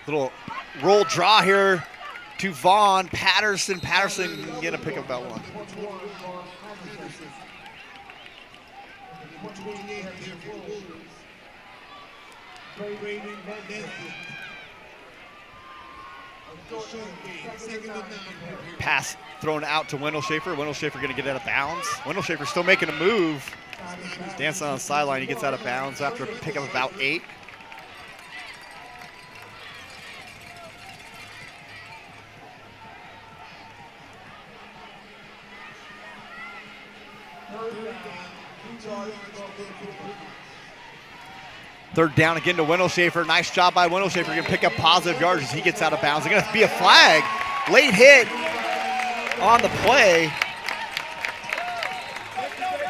Little roll draw here to Vaughn. Patterson gonna pick up about one. Pass thrown out to Wendell Schaefer. Wendell Schaefer going to get out of bounds. Wendell Schaefer still making a move. He's dancing on the sideline. He gets out of bounds after a pick up about 8. Third down again to Wendell Schaefer. Nice job by Wendell Schaefer. Going to pick up positive yards as he gets out of bounds. There's going to be a flag. Late hit on the play.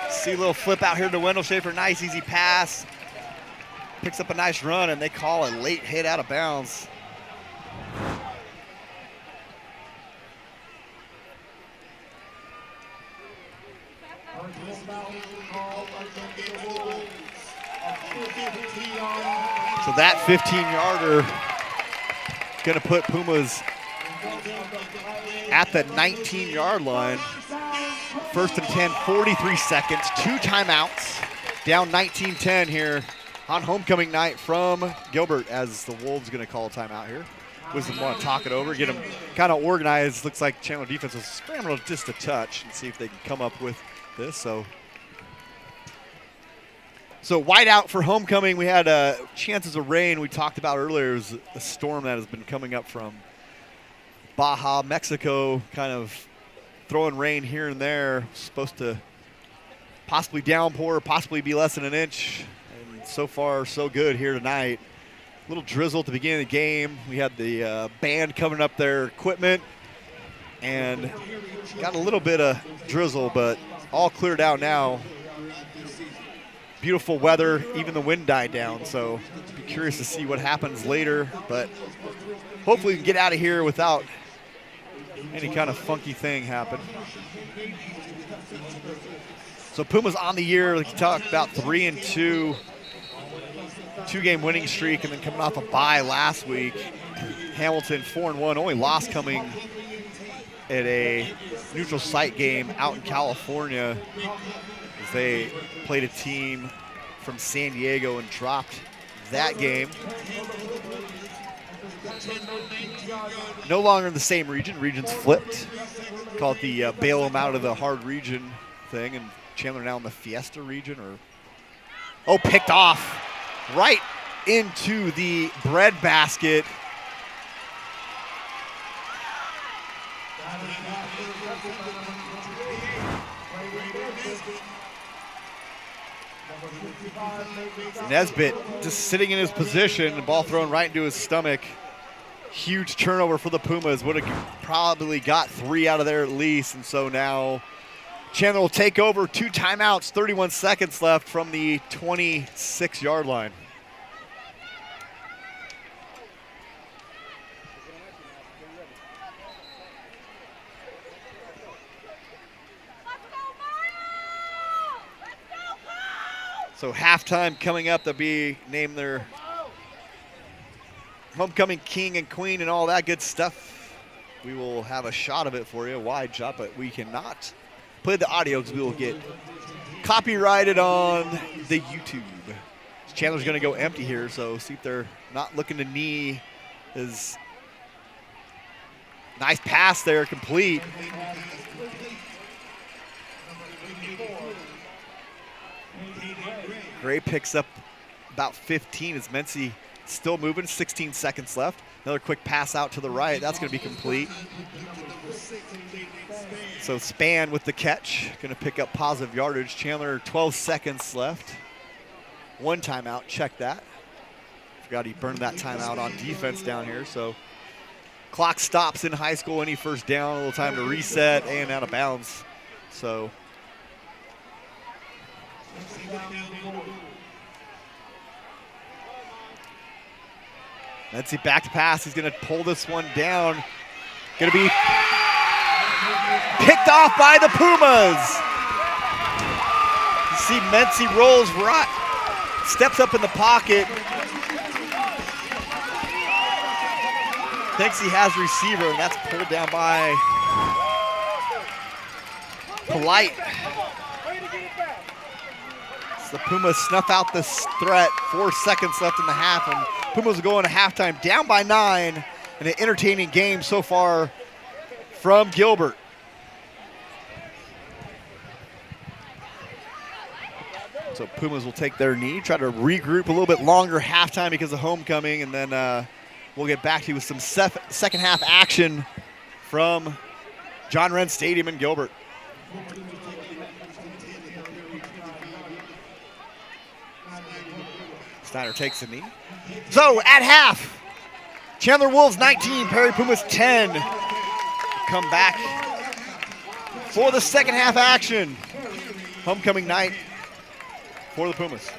See a little flip out here to Wendell Schaefer. Nice, easy pass. Picks up a nice run, and they call a late hit out of bounds. So that 15-yarder going to put Pumas at the 19-yard line. First and 10, 43 seconds, 2 timeouts. Down 19-10 here on homecoming night from Gilbert as the Wolves going to call a timeout here. Wisdom want to talk it over, get them kind of organized. Looks like Chandler defense will scramble just a touch and see if they can come up with this. So white out for homecoming. We had chances of rain we talked about earlier. It was a storm that has been coming up from Baja, Mexico, kind of throwing rain here and there. Supposed to possibly downpour, possibly be less than an inch. And so far, so good here tonight. A little drizzle at the beginning of the game. We had the band covering up their equipment and got a little bit of drizzle, but all cleared out now. Beautiful weather, even the wind died down, so be curious to see what happens later, but hopefully we can get out of here without any kind of funky thing happen. So Pumas on the year, like you talked about, 3-2, 2-game winning streak, and then coming off a bye last week. Hamilton 4-1, only loss coming at a neutral site game out in California. They played a team from San Diego and dropped that game. No longer in the same region. Regions flipped. Called the bail them out of the hard region thing. And Chandler now in the Fiesta region. Picked off right into the bread basket Nesbitt just sitting in his position, the ball thrown right into his stomach. Huge turnover for the Pumas. Would have probably got 3 out of there at least, and so now Chandler will take over. 2 timeouts, 31 seconds left from the 26-yard line. So halftime coming up, they'll be named their homecoming king and queen and all that good stuff. We will have a shot of it for you, a wide shot, but we cannot play the audio because we will get copyrighted on the YouTube. Chandler's going to go empty here, so see if they're not looking to knee his nice pass there, complete. Gray picks up about 15 as Mency still moving, 16 seconds left. Another quick pass out to the right, that's going to be complete. So Span with the catch, going to pick up positive yardage. Chandler, 12 seconds left. 1 timeout, check that. Forgot he burned that timeout on defense down here, so clock stops in high school, any first down, a little time to reset and out of bounds. So Mency back to pass. He's going to pull this one down. Going to be picked off by the Pumas. You see Mency rolls right, steps up in the pocket. Thinks he has receiver, and that's pulled down by Polite. The Pumas snuff out this threat. 4 seconds left in the half, and Pumas will go into halftime down by 9 in an entertaining game so far from Gilbert. So Pumas will take their knee, try to regroup a little bit longer halftime because of homecoming, and then we'll get back to you with some second half action from John Wren Stadium in Gilbert. Snyder takes a knee. So at half, Chandler Wolves 19, Perry Pumas 10. Come back for the second half action. Homecoming night for the Pumas.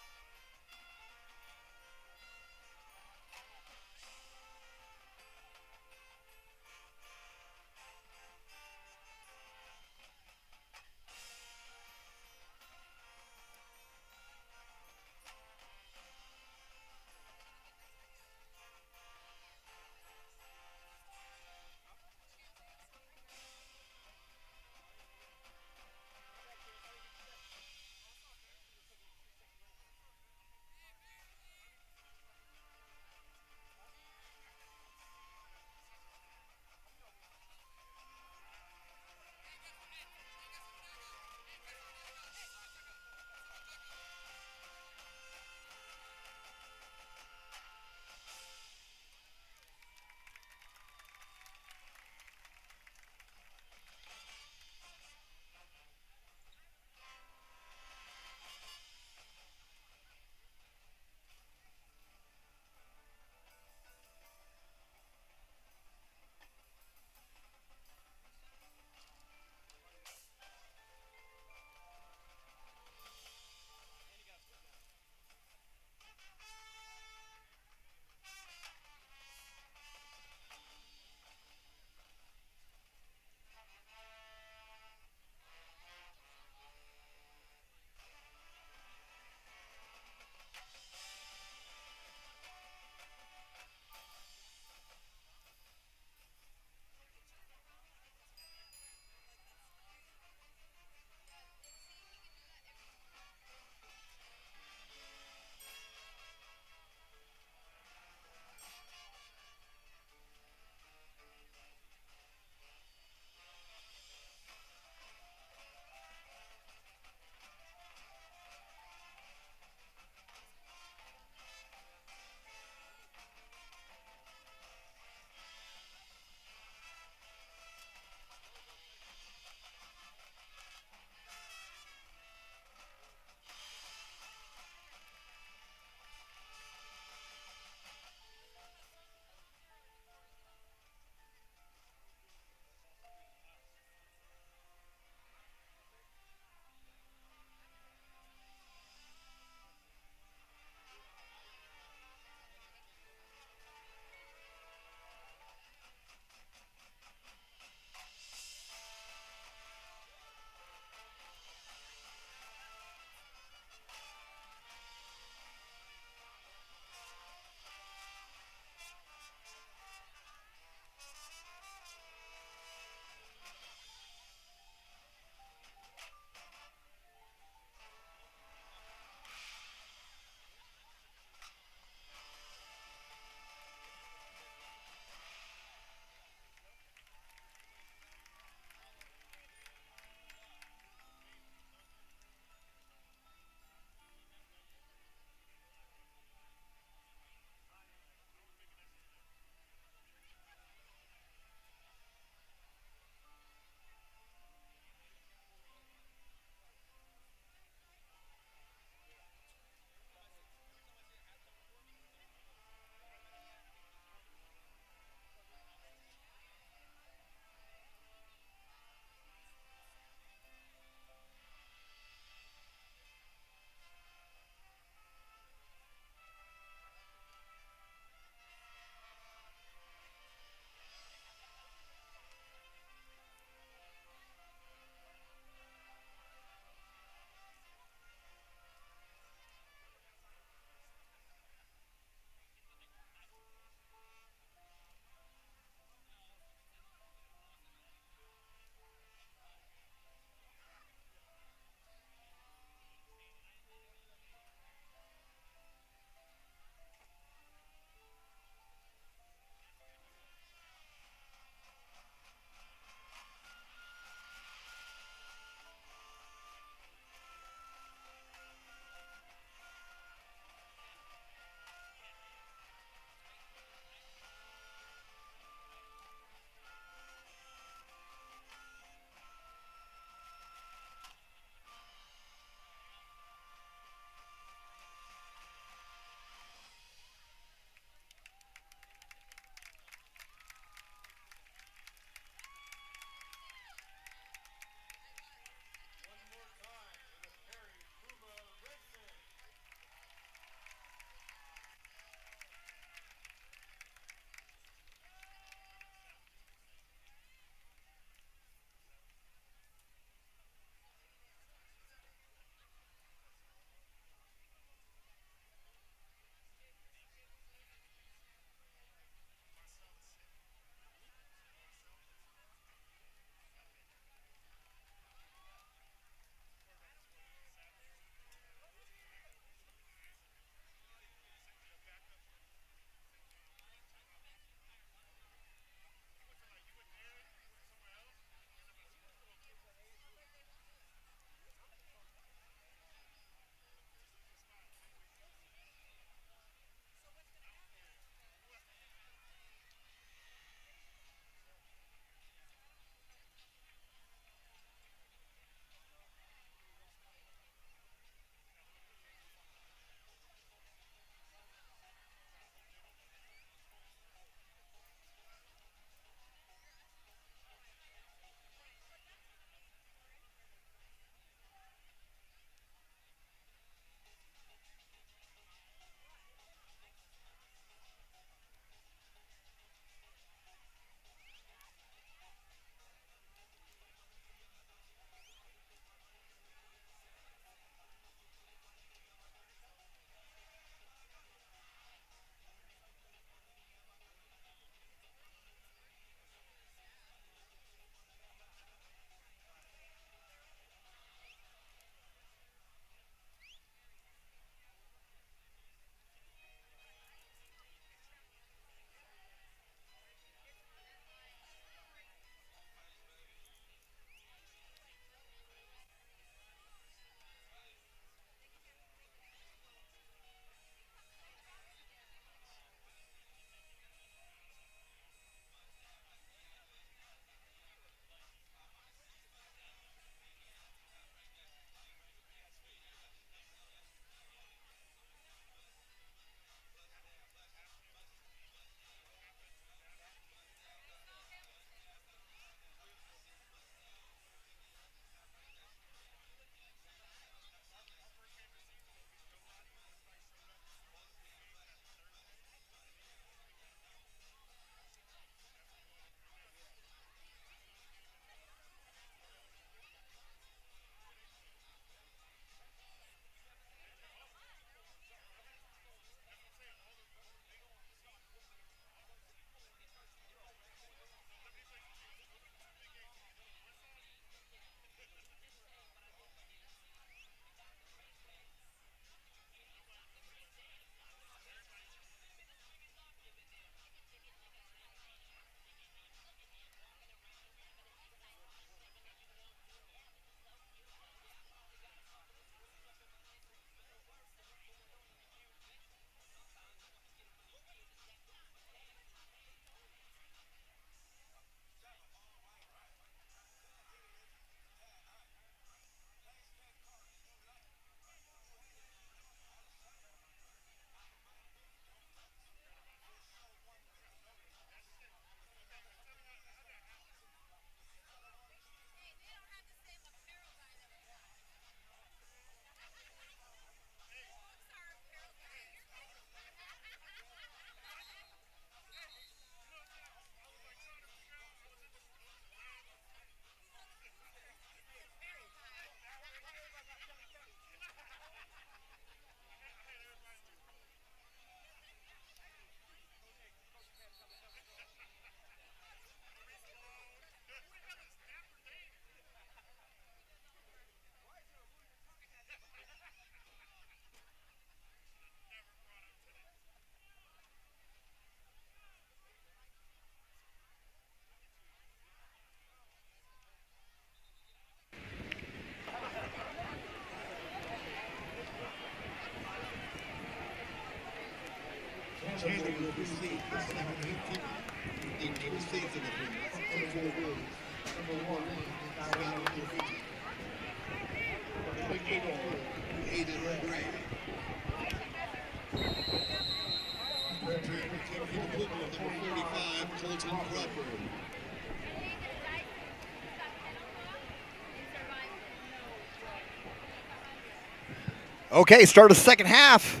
Okay, start of the second half.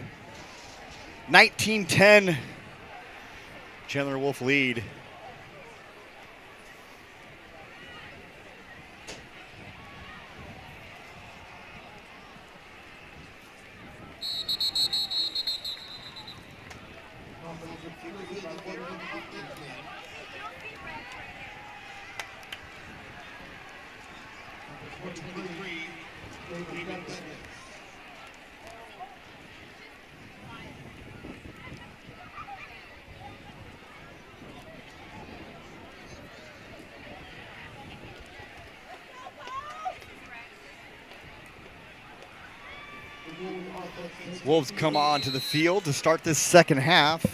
19-10. Chandler Wolf lead. Wolves come on to the field to start this second half.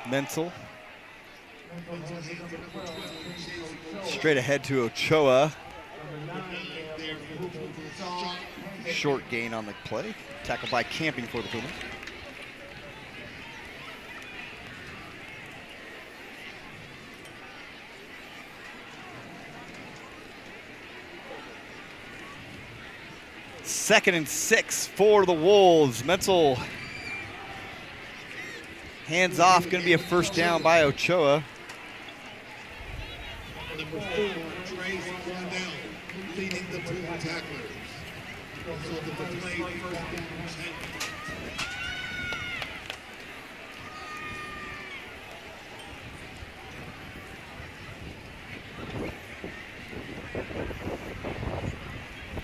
Mental. Straight ahead to Ochoa. Short gain on the play. Tackled by Camping for the Puma. Second and 6 for the Wolves. Mental hands off, going to be a first down by Ochoa. Number 4, Trey's one down, leading the Puma tacklers. So the play first down, 10.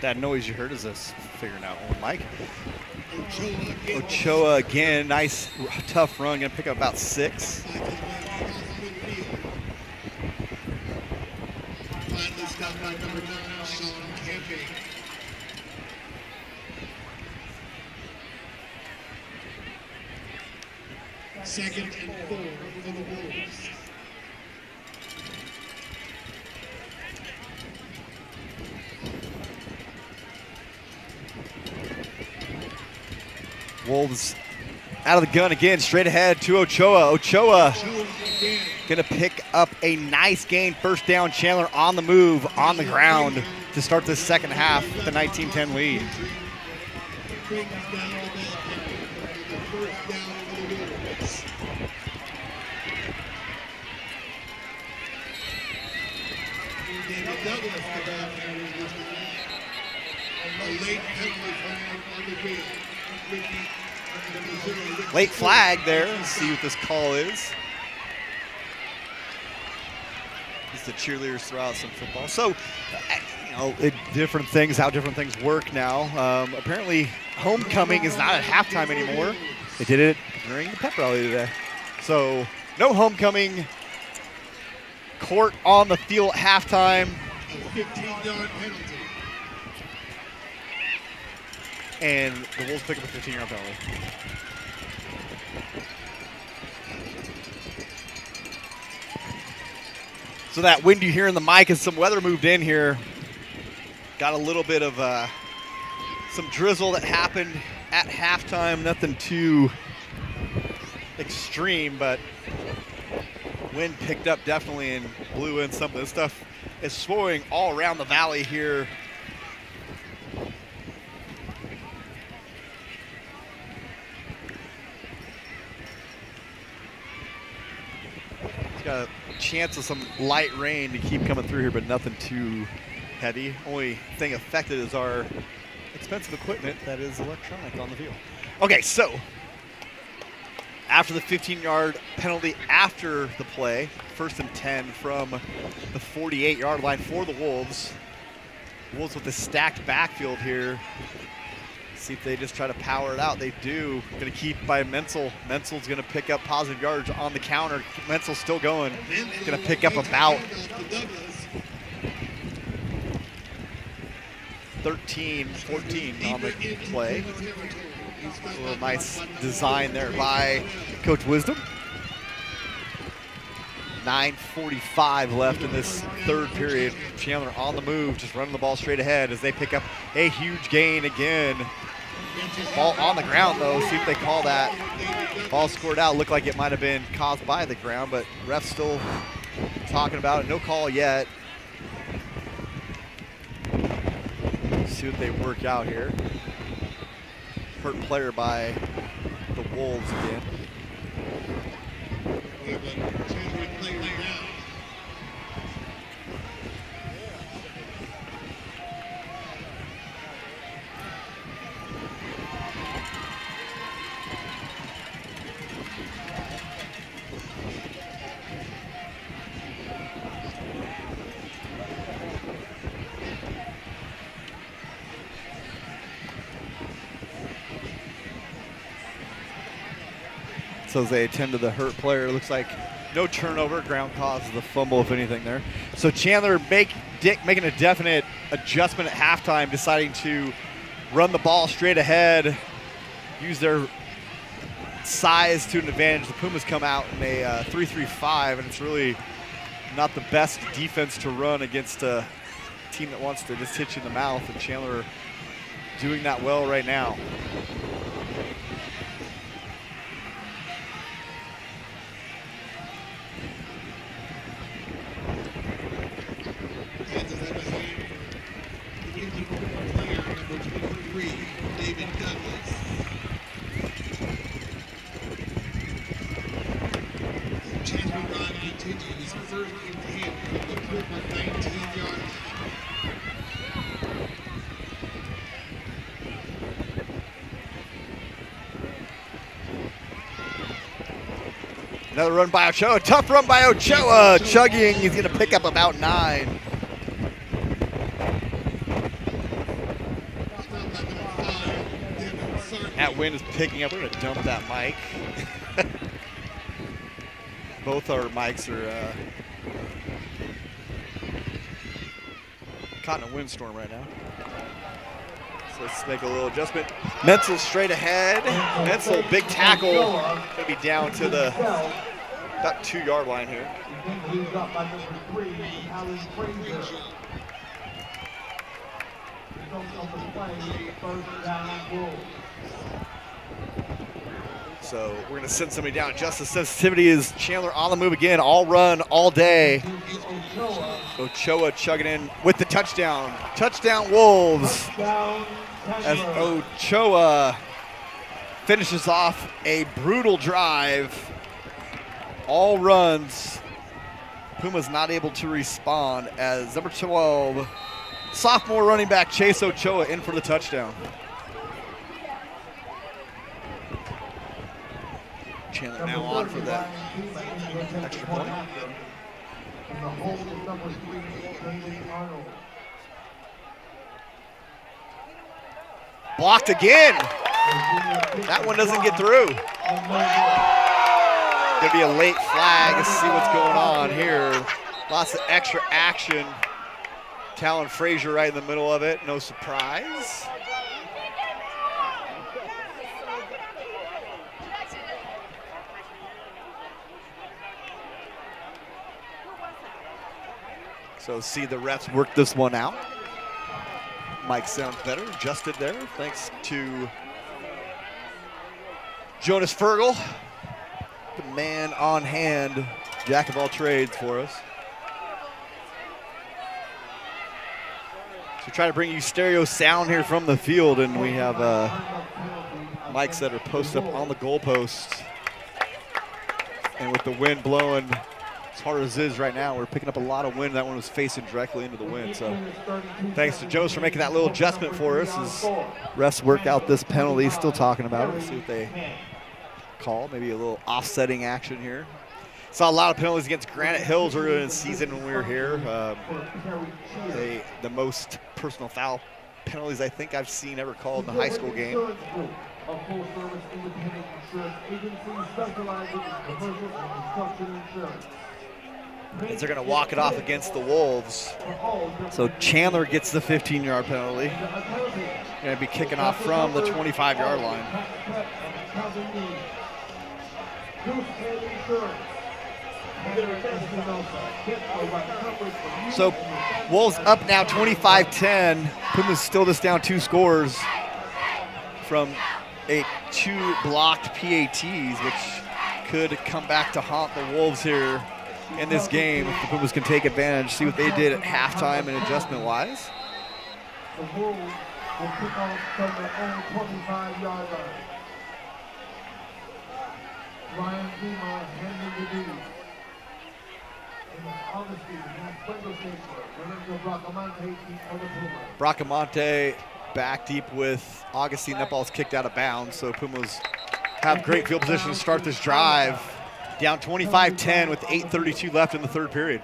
That noise you heard is us figuring out one, Mike. Ochoa again, nice tough run, gonna pick up about 6. Finally stopped by number 9, Sean Camping. Second and 4 for the Wolves. Wolves out of the gun again, straight ahead to Ochoa. Ochoa gonna pick up a nice gain, first down. Chandler on the move, on the ground to start this second half with the 19-10 lead. Late flag there. Let's see what this call is. Just the cheerleaders throw out some football. So, different things, how different things work now. Apparently, homecoming is not at halftime anymore. They did it during the pep rally today. So, no homecoming. Court on the field at halftime. A 15-yard penalty. And the Wolves pick up a 15-yard penalty. So that wind you hear in the mic as some weather moved in here. Got a little bit of some drizzle that happened at halftime. Nothing too extreme, but wind picked up definitely and blew in some of this stuff. Is swirling all around the valley here. Got a chance of some light rain to keep coming through here, but nothing too heavy. Only thing affected is our expensive equipment that is electronic on the field. Okay, so after the 15-yard penalty after the play, 1st and 10 from the 48-yard line for the Wolves. Wolves with a stacked backfield here. See if they just try to power it out. They do. Going to keep by Menzel. Menzel's going to pick up positive yards on the counter. Menzel's still going. Going to pick up about 13, 14 on the play. A little nice design there by Coach Wisdom. 9:45 left in this third period. Chandler on the move, just running the ball straight ahead as they pick up a huge gain again. Ball on the ground though, see if they call that. Ball scored out, looked like it might have been caused by the ground, but ref's still talking about it. No call yet. See what they work out here. Hurt player by the Wolves again. So as they attend to the hurt player, looks like no turnover. Ground causes the fumble, if anything, there. So Chandler making a definite adjustment at halftime, deciding to run the ball straight ahead, use their size to an advantage. The Pumas come out in a 3-3-5, and it's really not the best defense to run against a team that wants to just hit you in the mouth, and Chandler doing that well right now. Another run by Ochoa. Tough run by Ochoa. Chugging. He's going to pick up about 9. That wind is picking up. We're going to dump that mic. Both our mics are caught in a windstorm right now. So let's make a little adjustment. Menzel straight ahead. Menzel, big tackle. Going to be down to the about 2-yard line here. So we're going to send somebody down. Just the sensitivity is Chandler on the move again. All run, all day. Ochoa chugging in with the touchdown. Touchdown Wolves. As Ochoa finishes off a brutal drive. All runs. Puma's not able to respond as number 12, sophomore running back Chase Ochoa in for the touchdown. Chandler now on for that extra point. Blocked again. That one doesn't get through. Gonna be a late flag. Let's see what's going on here. Lots of extra action. Talon Frazier right in the middle of it. No surprise. So see the refs work this one out. Mike sounds better, adjusted there, thanks to Jonas Fergal, the man on hand, jack of all trades for us. So trying to bring you stereo sound here from the field, and we have mics that are posted up on the goalpost. And with the wind blowing as hard as it is right now, we're picking up a lot of wind. That one was facing directly into the wind. So thanks to Jones for making that little adjustment for us as refs work out this penalty. Still talking about it. Let's see what they call. Maybe a little offsetting action here. Saw a lot of penalties against Granite Hills earlier in the season when we were here. The most personal foul penalties I think I've seen ever called in a high school game. A full-service independent insurance agency specializing in commercial and construction insurance. As they're going to walk it off against the Wolves. So Chandler gets the 15-yard penalty. Going to be kicking off from the 25-yard line. So Wolves up now 25-10. Puma's still just down 2 scores from 2 blocked PATs, which could come back to haunt the Wolves here in this game if the Pumas can take advantage, see what they did at halftime and adjustment-wise. The Wolves will kick off from their own 25-yard line. Ryan Puma handling the duty. Bracamonte back deep with Augustine. That ball's kicked out of bounds, so Pumas have great field position to start this drive. Down 25-10 with 8:32 left in the third period.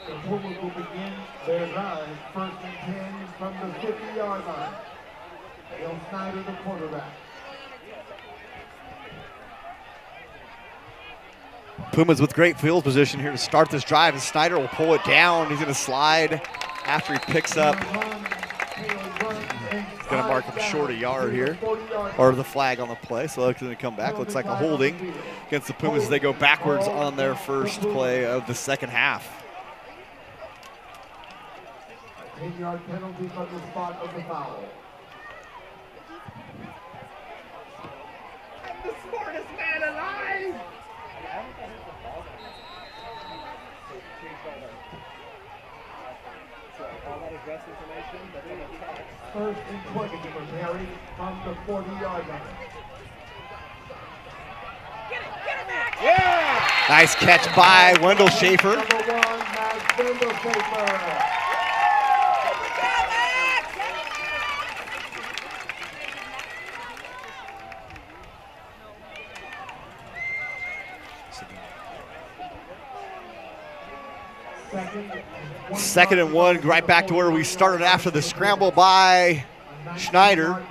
The Pumas will begin their drive, 1st and 10 from the 50-yard line. Bill Snyder, the quarterback. Pumas with great field position here to start this drive, and Snyder will pull it down. He's going to slide after he picks up. He's going to mark him short a yard here, or the flag on the play, so it's going to come back. Looks like a holding against the Pumas as they go backwards on their first play of the second half. 10-yard penalty from the spot of the foul. The smartest man alive! First and 20 for Perry from the 40-yard line. Yeah! Nice catch by Wendell Schaefer. Number 1, Matt Wendell Schaefer. Second and 1, right back to where we started after the scramble by Schneider.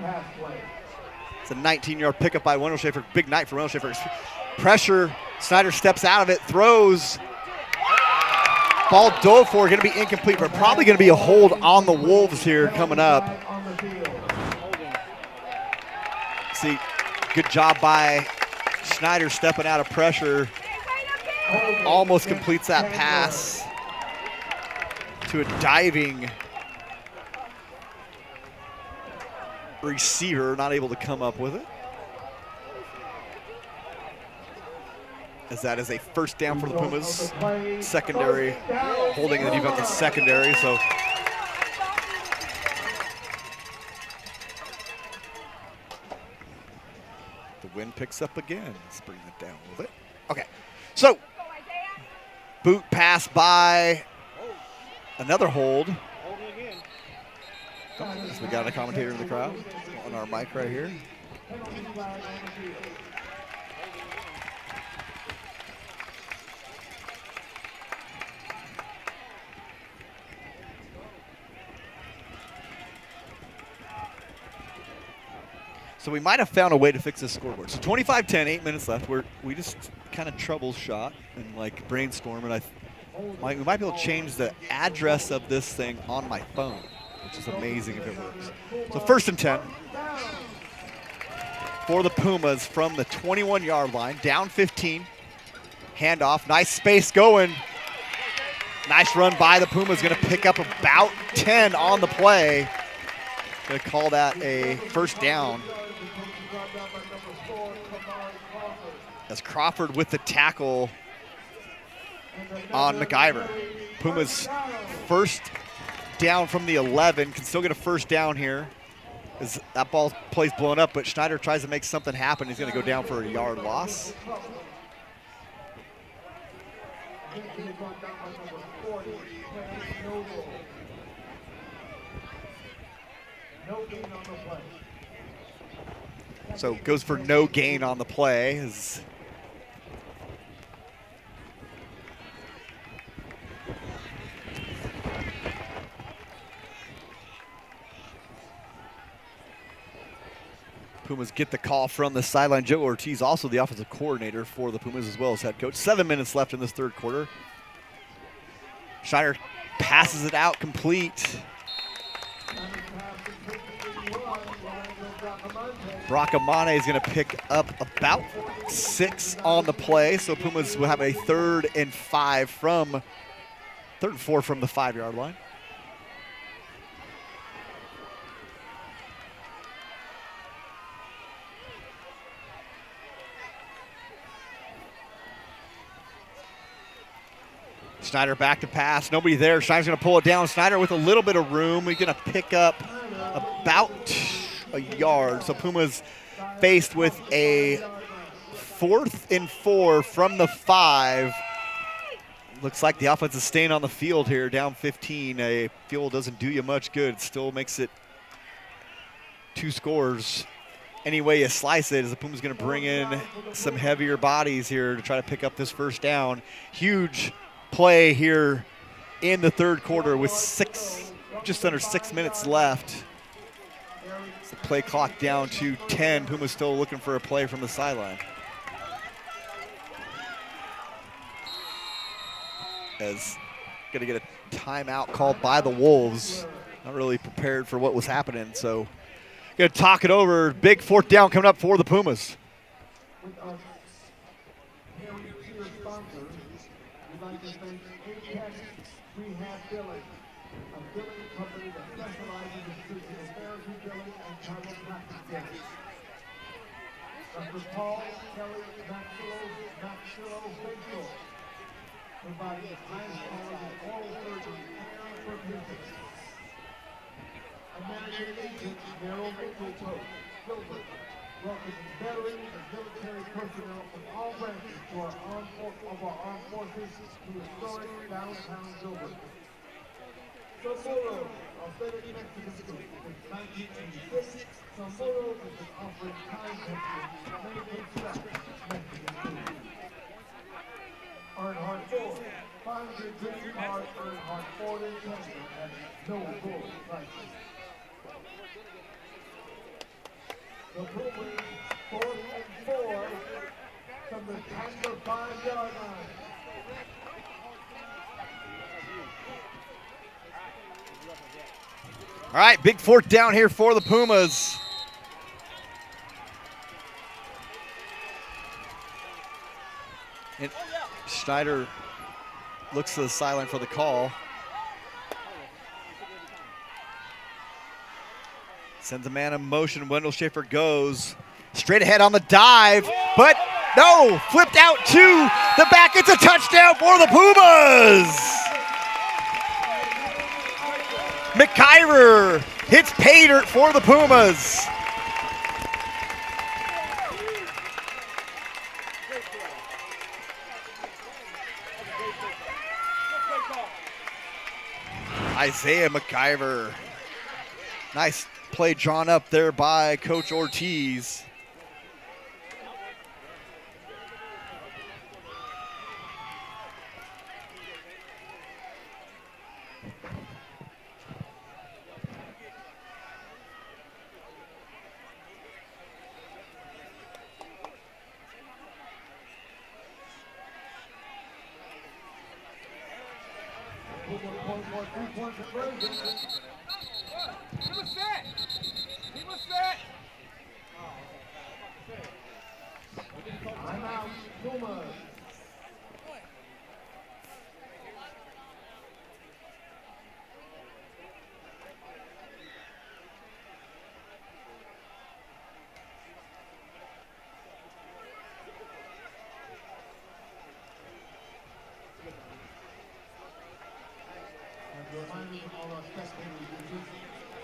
It's a 19-yard pickup by Wendell Schaefer. Big night for Wendell Schaefer. Pressure, Snyder steps out of it, throws. Ball dove for, going to be incomplete, but probably going to be a hold on the Wolves here coming up. See, good job by Schneider stepping out of pressure. Almost completes that pass to a diving receiver, not able to come up with it. As that is a first down for the Pumas. Secondary, holding the defensive secondary, so. The wind picks up again. Let's bring it down a little bit. Okay, so boot pass by another hold. So we got a commentator in the crowd on our mic right here. So we might have found a way to fix this scoreboard. So 25-10, 8 minutes left. We just kind of troubleshot and like brainstorm, and we might be able to change the address of this thing on my phone, which is amazing if it works. So 1st and 10 for the Pumas from the 21-yard line, down 15. Handoff, nice space going. Nice run by the Pumas, gonna pick up about 10 on the play. Gonna call that a first down. As Crawford with the tackle on MacGyver. Pumas first down from the 11, can still get a first down here. As that ball plays blown up, but Schneider tries to make something happen. He's gonna go down for a yard loss. So goes for no gain on the play. Pumas get the call from the sideline. Joe Ortiz, also the offensive coordinator for the Pumas as well as head coach. 7 minutes left in this third quarter. Schneider passes it out complete. Bracamane is going to pick up about 6 on the play. So Pumas will have a 3rd and 4 from the 5-yard line. Schneider back to pass. Nobody there. Schneider's going to pull it down. Schneider with a little bit of room. He's going to pick up about a yard. So Pumas faced with a 4th and 4 from the 5. Looks like the offense is staying on the field here, down 15. A field doesn't do you much good. It still makes it 2 scores. Any way you slice it, as the Pumas going to bring in some heavier bodies here to try to pick up this first down. Huge play here in the third quarter with just under 6 minutes left. It's the play clock down to 10. Puma's still looking for a play from the sideline. As gonna get a timeout called by the Wolves. Not really prepared for what was happening, so gonna talk it over. Big 4th down coming up for the Pumas. Providing the highest quality oral surgery for patients. American agent Merrill Mitchell Gilbert welcomes veterans and military personnel from all branches to our armed forces to historic downtown Gilbert. Somboro, authentic Mexican food. Since 1986, Somboro has been offering time-tested, many-page Mexican food. Earnhardt Ford. Find your dream car at Earnhardt Ford in Chandler at no bull prices. The Pumas 4th and 4 from the Chandler 5-yard line. All right, big 4th down here for the Pumas. And Schneider looks to the sideline for the call. Sends a man in motion. Wendell Schaefer goes straight ahead on the dive, but no, flipped out to the back. It's a touchdown for the Pumas. MacGyver hits pay dirt for the Pumas. Isaiah MacGyver. Nice play drawn up there by Coach Ortiz. all our spectators who visit.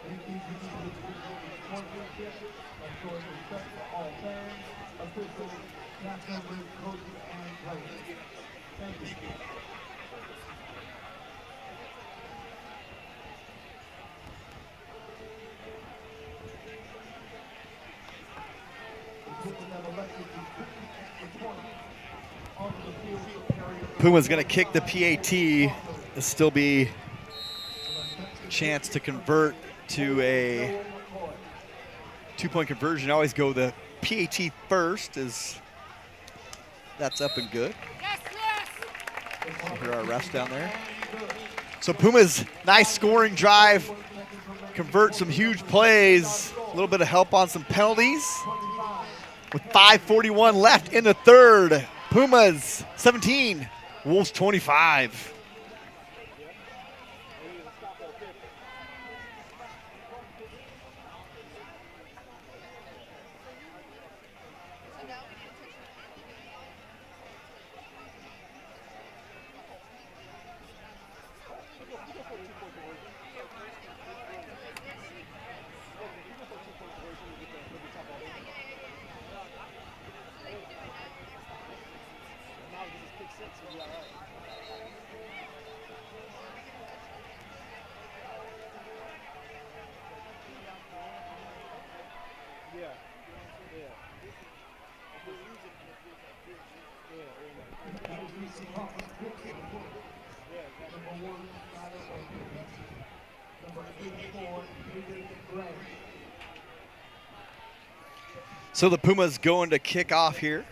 These exhibits represent sportsmanship and shows respect for all fans, officials, cast members, coaches, and players. Thank you. Puma's going to kick the PAT. It'll still be a chance to convert to a 2-point conversion. Always go the PAT first, as that's up and good. We'll hear our refs down there. So Puma's nice scoring drive, convert some huge plays, a little bit of help on some penalties. With 5:41 left in the third, Pumas 17, Wolves 25. So the Pumas going to kick off here.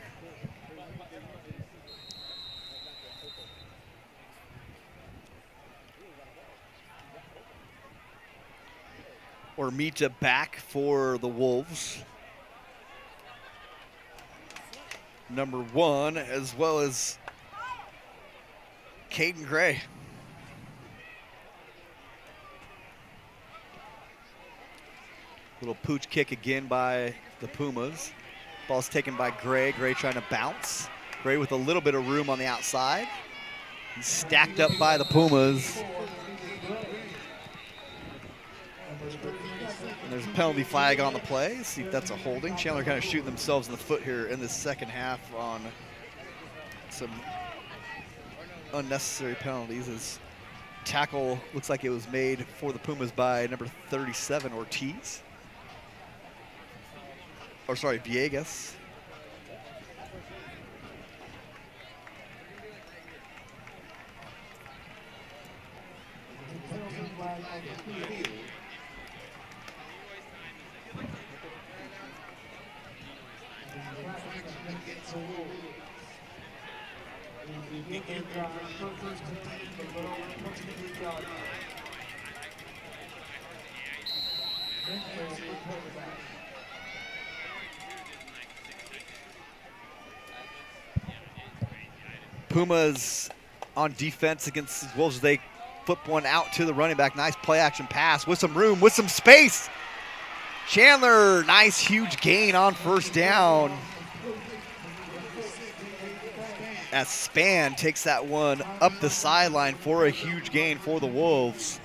Or Mita back for the Wolves. Number 1, as well as Caden Gray. Little pooch kick again by the Pumas. Ball's taken by Gray. Gray trying to bounce. Gray with a little bit of room on the outside. He's stacked up by the Pumas. And there's a penalty flag on the play. See if that's a holding. Chandler kind of shooting themselves in the foot here in the second half on some unnecessary penalties. His tackle looks like it was made for the Pumas by number 37, Ortiz. Or sorry, Villegas. Pumas on defense against the Wolves. They flip one out to the running back. Nice play action pass with some room, with some space. Chandler, nice huge gain on first down. As Span takes that one up the sideline for a huge gain for the Wolves.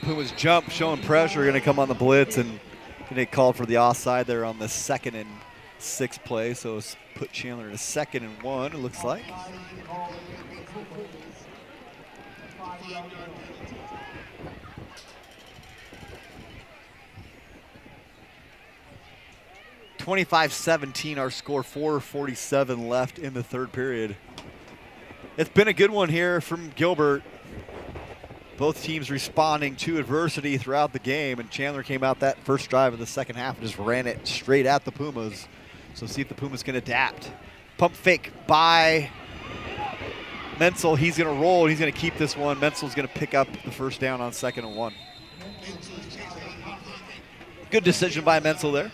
Pumas jump, showing pressure, going to come on the blitz, and they called for the offside there on the 2nd and 6 play. So it's put Chandler in a 2nd and 1, it looks like. (25-17) our score, 4:47 left in the third period. It's been a good one here from Gilbert. Both teams responding to adversity throughout the game, and Chandler came out that first drive of the second half and just ran it straight at the Pumas. So see if the Pumas can adapt. Pump fake by Menzel. He's going to roll, and he's going to keep this one. Menzel's going to pick up the first down on 2nd and 1. Good decision by Menzel there.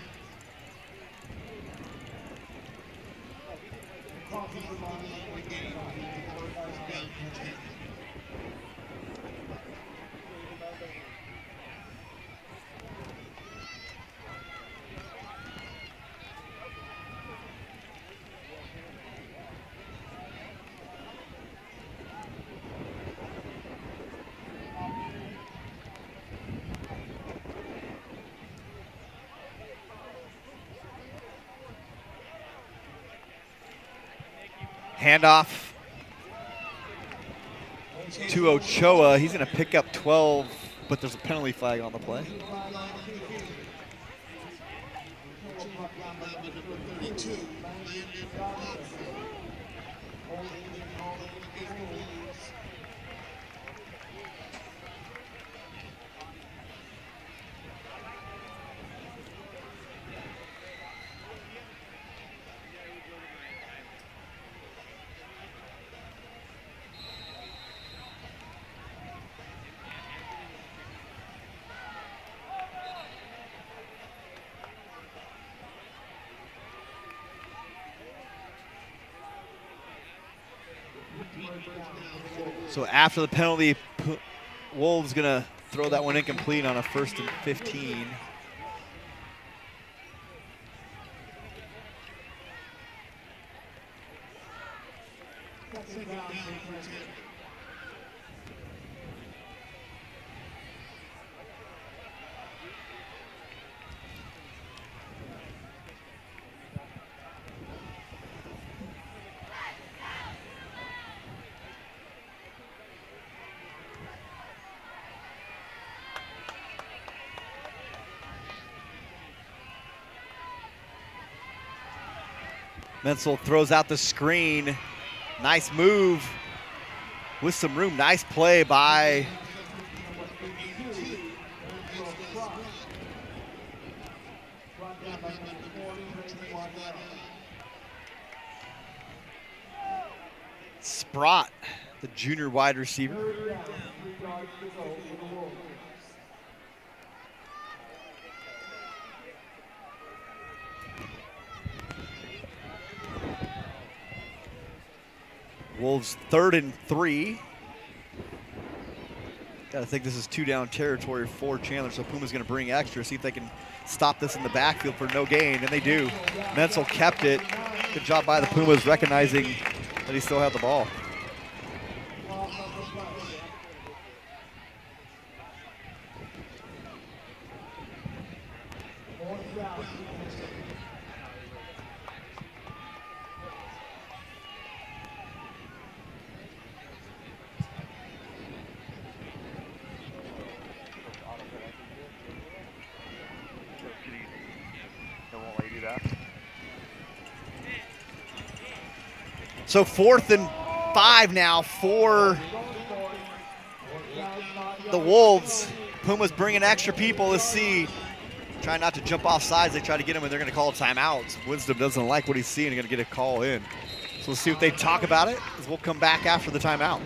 Handoff to Ochoa. He's going to pick up 12, but there's a penalty flag on the play. So after the penalty, Wolves gonna throw that one incomplete on a 1st and 15. Menzel throws out the screen. Nice move with some room. Nice play by Sprott, the junior wide receiver. Wolves 3rd and 3. Gotta think this is 2-down territory for Chandler, so Puma's gonna bring extra, see if they can stop this in the backfield for no gain, and they do. Menzel kept it. Good job by the Pumas recognizing that he still had the ball. So 4th and 5 now for the Wolves. Pumas bringing extra people. Let's see. Trying not to jump off sides. They try to get him, and they're going to call timeouts. Wisdom doesn't like what he's seeing. He's going to get a call in. So we'll see what they talk about it, as we'll come back after the timeout.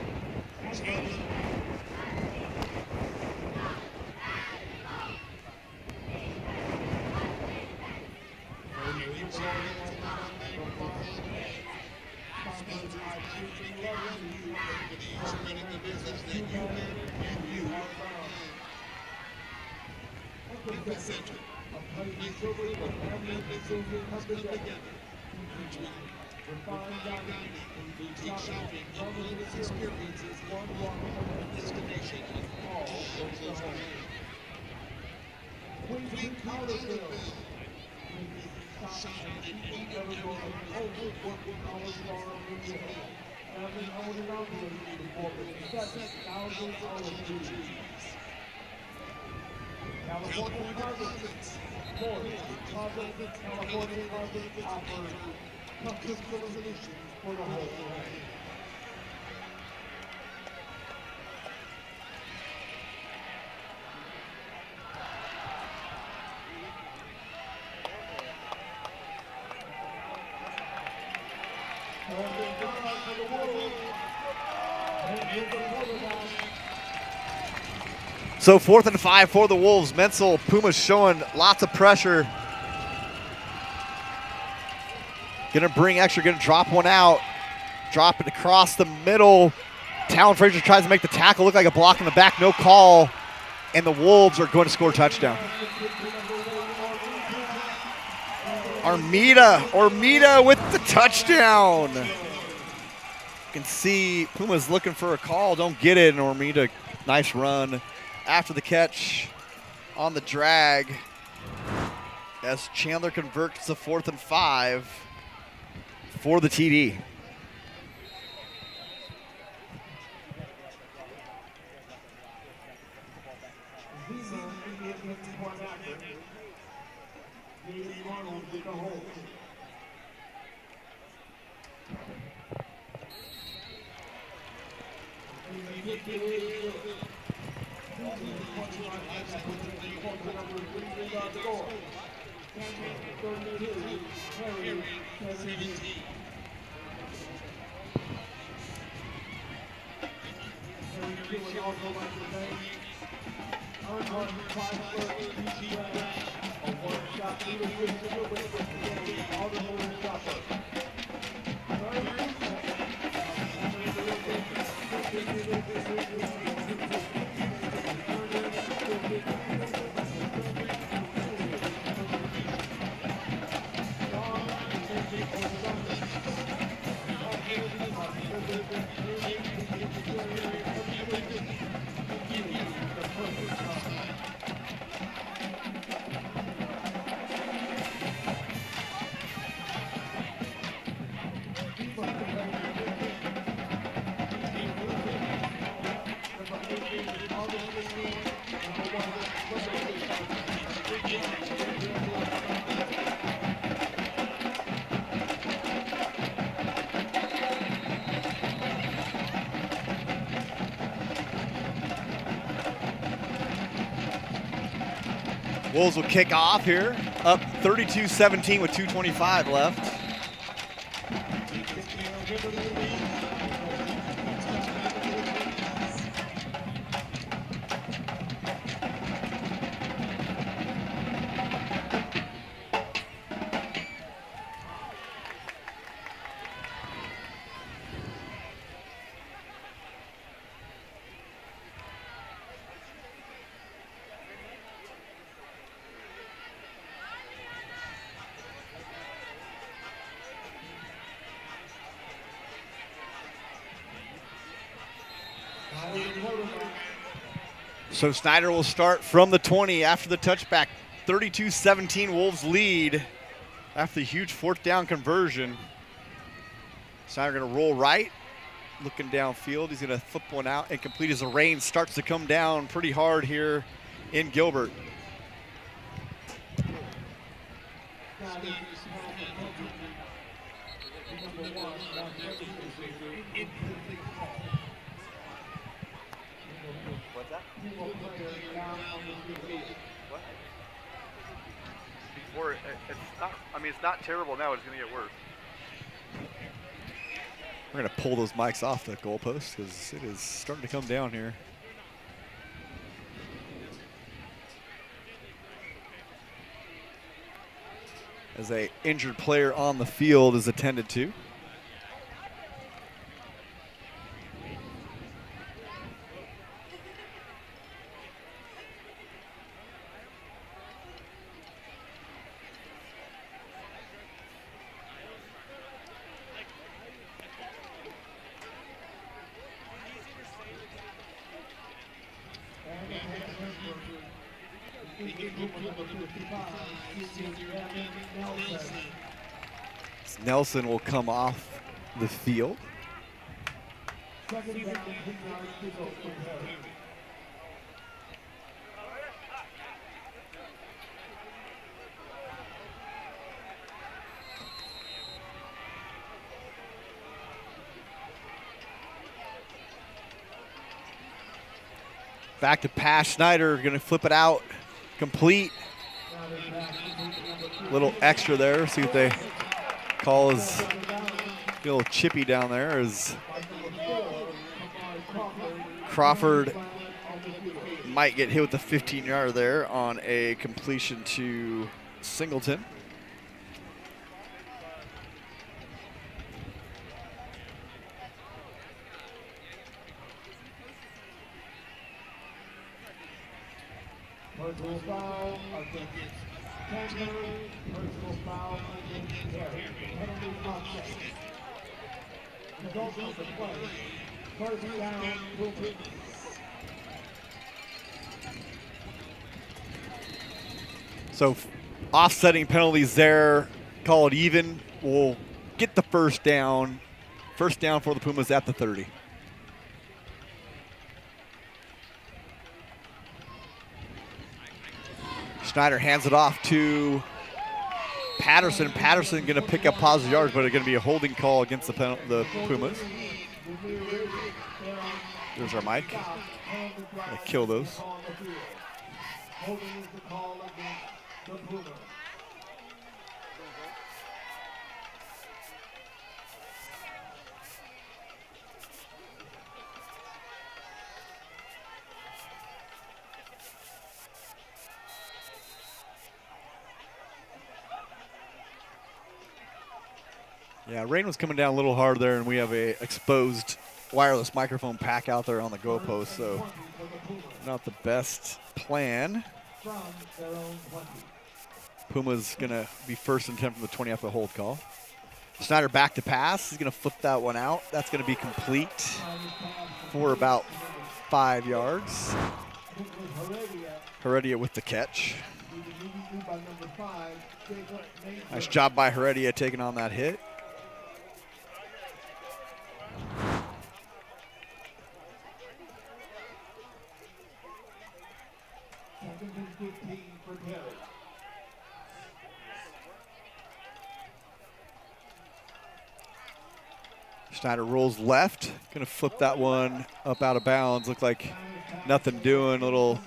So 4th and 5 for the Wolves. Menzel, Pumas showing lots of pressure. Gonna bring extra, gonna drop one out. Drop it across the middle. Talon Frazier tries to make the tackle, look like a block in the back, no call. And the Wolves are going to score a touchdown. Armida with the touchdown. You can see Puma's looking for a call, don't get it, and Armida, nice run after the catch on the drag as Chandler converts to 4th and 5 for the TD. Wolves will kick off here, up 32-17 with 2:25 left. So Snyder will start from the 20 after the touchback. 32-17 Wolves lead after the huge 4th down conversion. Snyder going to roll right, looking downfield. He's going to flip one out and complete as the rain starts to come down pretty hard here in Gilbert. What's that? What? Before it's not. I mean, it's not terrible now. It's going to get worse. We're going to pull those mics off the goalpost because it is starting to come down here. As a injured player on the field is attended to. Nelson will come off the field. Back to pass. Snyder going to flip it out. Complete. Little extra there. See what they call is a little chippy down there. As Crawford might get hit with the 15-yarder there on a completion to Singleton. Personal foul against Chandler. Personal foul against Perry. Penalty offset. Result of the play. First down, Pumas. So offsetting penalties there, call it even. We'll get the first down. First down for the Pumas at the 30. Schneider hands it off to Patterson. Patterson going to pick up positive yards, but it's going to be a holding call against the Pumas. There's our mic. Gonna kill those. Holding is the call against the Pumas. Yeah, rain was coming down a little hard there, and we have a exposed wireless microphone pack out there on the goalpost, so not the best plan. Puma's going to be first and 10 from the 20 after the hold call. Schneider back to pass. He's going to flip that one out. That's going to be complete for about 5 yards. Heredia with the catch. Nice job by Heredia taking on that hit. Schneider rolls left. Going to flip that one up out of bounds. Looked like nothing doing. A little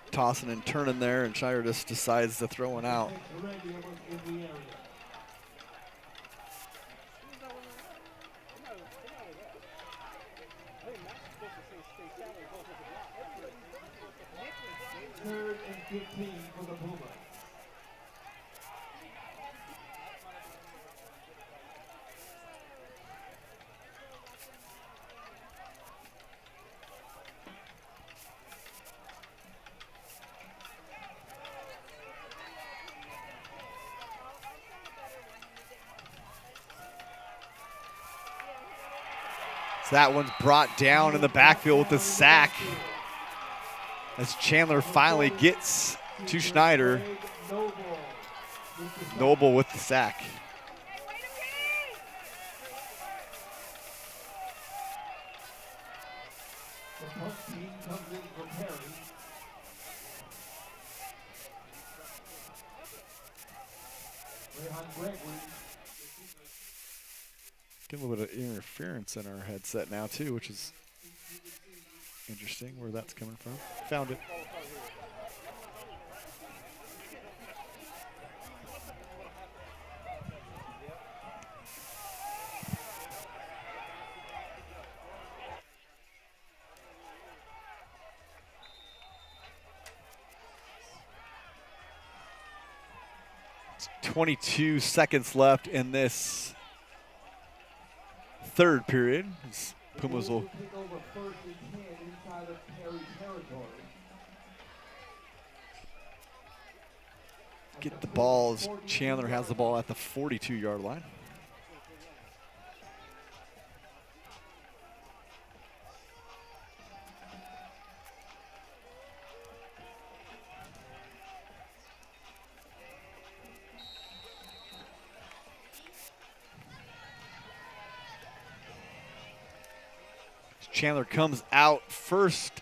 tossing and turning there, and Schneider just decides to throw one out. Third and 15 for the Pumas. So that one's brought down in the backfield with the sack as Chandler finally gets to Schneider. Noble with the sack. The punt team comes in for Perry. Rayhan Gregory. Get a little bit of interference in our headset now too, which is interesting where that's coming from. Found it. It's 22 seconds left in this third period. Pumas will get the ball as Chandler has the ball at the 42-yard line. Chandler comes out first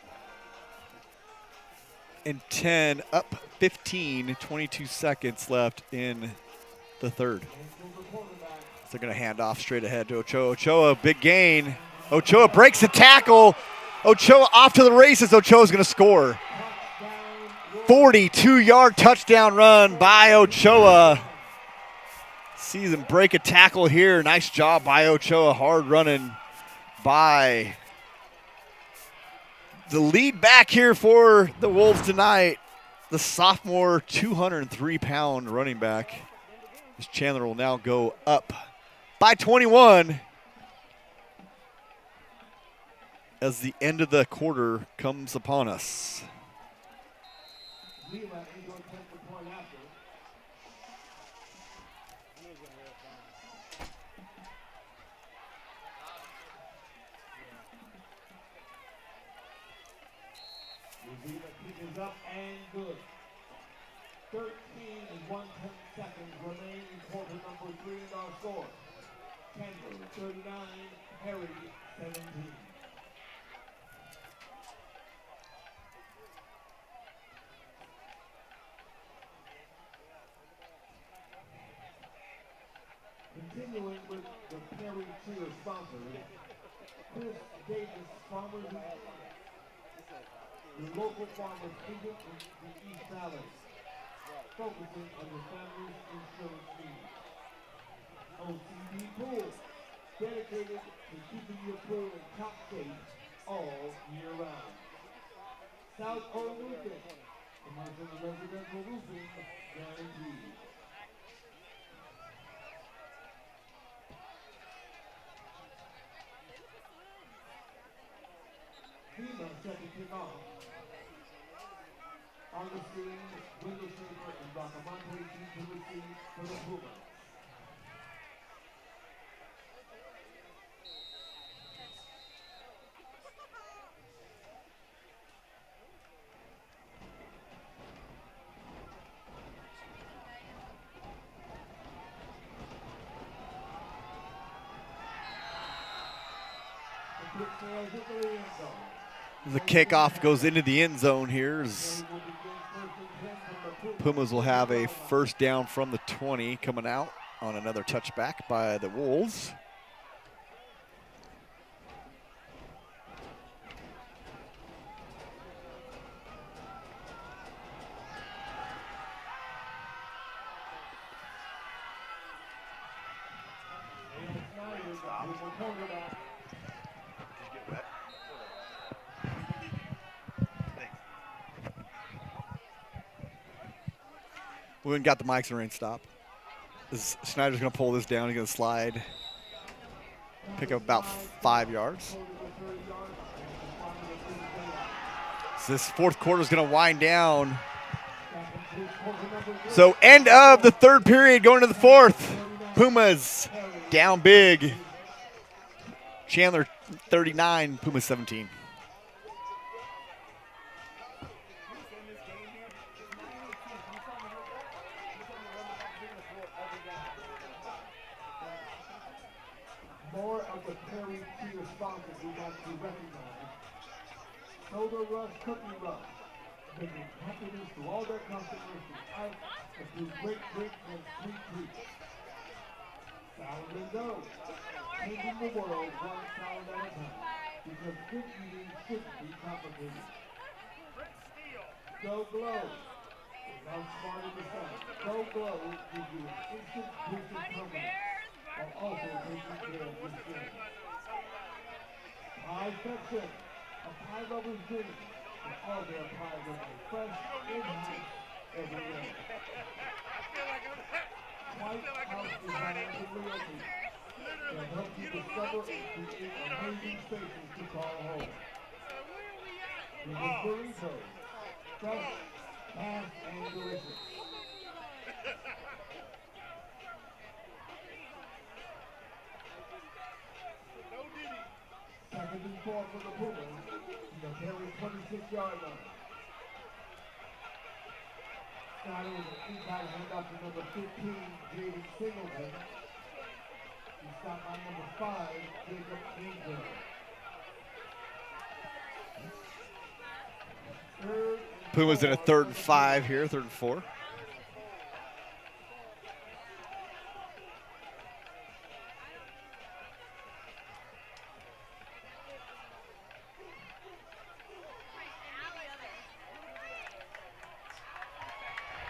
and 10, up 15, 22 seconds left in the third. So they're going to hand off straight ahead to Ochoa. Ochoa, big gain. Ochoa breaks the tackle. Ochoa off to the races. Ochoa's going to score. 42-yard touchdown run by Ochoa. Sees him break a tackle here. Nice job by Ochoa. Hard running by the lead back here for the Wolves tonight. The sophomore 203-pound running back. As Chandler will now go up by 21 as the end of the quarter comes upon us. Is up and good. 13 and 1/10 seconds remain in quarter number 3 in our score. Chandler 39, Perry 17. Continuing with the Perry cheer sponsors, Chris Davis Farmers the local farmers agent in the East Valley, focusing on your family's insurance needs. OCD Pool, dedicated to keeping your pool in top shape all year round. South Pole Roofing, commercial and residential roofing guaranteed. Puma set to kick off. Augustine, Window Shaper, and Bracamonte team to receive for the Puma. The kickoff goes into the end zone here. Pumas will have a first down from the 20 coming out on another touchback by the Wolves. We haven't got the mics in range. Stop. Snyder's going to pull this down. He's going to slide. Pick up about 5 yards. So this fourth quarter is going to wind down. So end of the third period going to the fourth. Pumas down big. Chandler 39, Pumas 17. More of the Perry Cheer sponsors we want to recognize. Soda Rush Cookie Rush, bringing happiness to all their customers throughout and through great drinks and sweet treats. Salad and Dough, changing the world one salad at a time, because good eating shouldn't be complicated. Go Glow, love smarter to sell. Go Glow gives you an instant boost of confidence, while also taking care of your skin. Pie Section, a pie lover's dream, with all their pies are made fresh and nice every day. White House Design and Realty can help you discover and create amazing spaces to call home. With burritos, fresh, fast, and delicious. Second and 4 for the Pumas, the Perry 26-yard line. Snyder with an inside handoff to number 15, Jaden Singleton. He's stopped by number 5, Jacob Angel. Pumas in a 3rd and 5 here, 3rd and 4.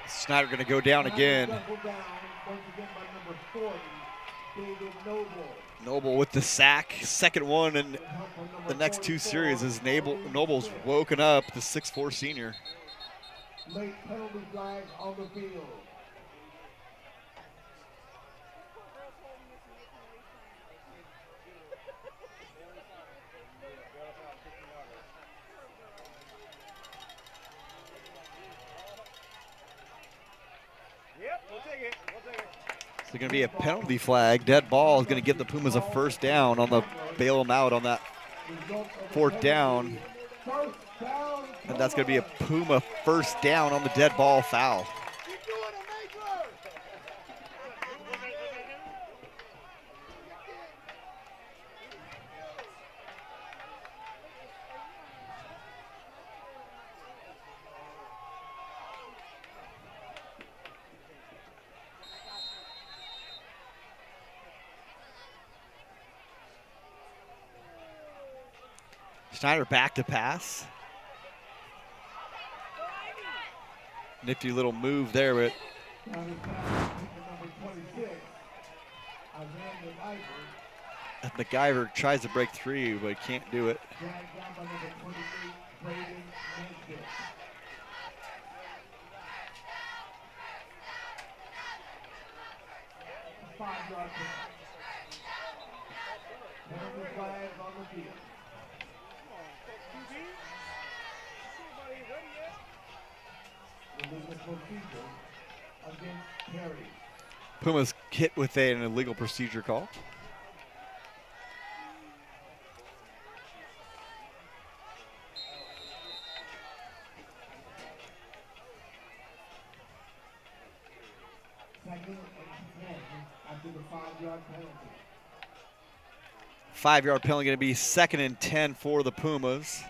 Snyder going to go down again. Noble with the sack, second one in the next two series as Noble's woken up, the 6'4" senior. Late penalty flag on the field. Yep, we'll take it. We'll take it. So going to be a penalty flag. Dead ball is going to give the Pumas a first down on the bail them out on that fourth down. And that's going to be a Puma first down on the dead ball foul. Keep doing it, Major! Schneider back to pass. Nifty little move there, but and MacGyver tries to break through, but can't do it. Pumas hit with an illegal procedure call. Second and 10 after the 5-yard penalty. 5-yard penalty going to be 2nd and 10 for the Pumas.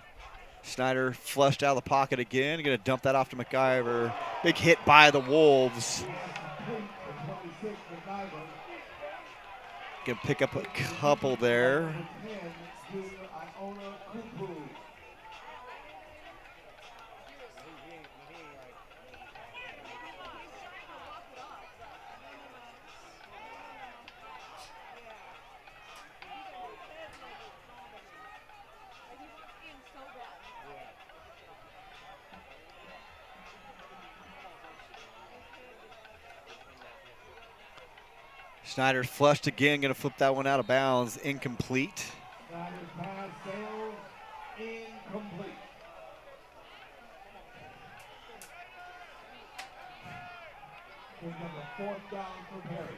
Schneider flushed out of the pocket again. Going to dump that off to MacGyver. Big hit by the Wolves. Going to pick up a couple there. Schneider flushed again, going to flip that one out of bounds, incomplete. Schneider's pass sails, incomplete. Brings up a fourth down for Perry.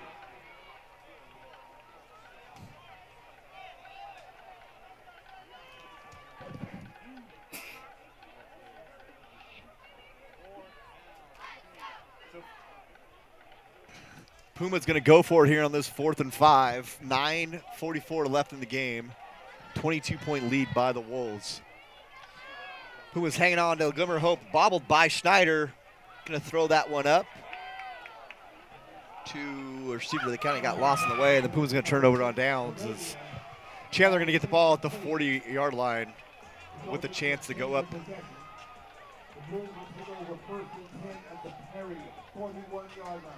Puma's going to go for it here on this 4th and 5. 9:44 left in the game. 22-point lead by the Wolves. Puma's hanging on to a glimmer of hope. Bobbled by Schneider. Going to throw that one up to a receiver that kind of got lost in the way, and the Puma's going to turn it over on downs. As Chandler going to get the ball at the 40-yard line with a chance to go up. The Wolves will take over 1st and 10 at the Perry 41-yard line.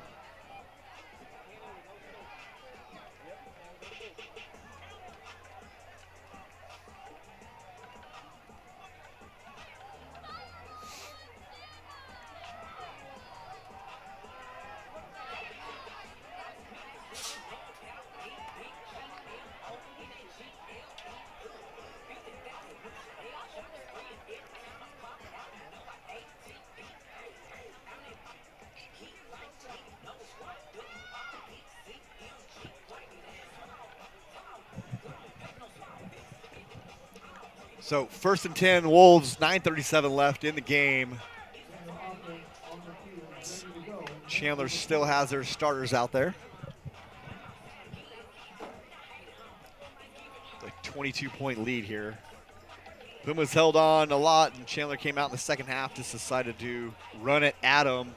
So 1st and 10, Wolves, 9:37 left in the game. Chandler still has their starters out there. A 22-point lead here. Pumas held on a lot, and Chandler came out in the second half, just decided to run it at him.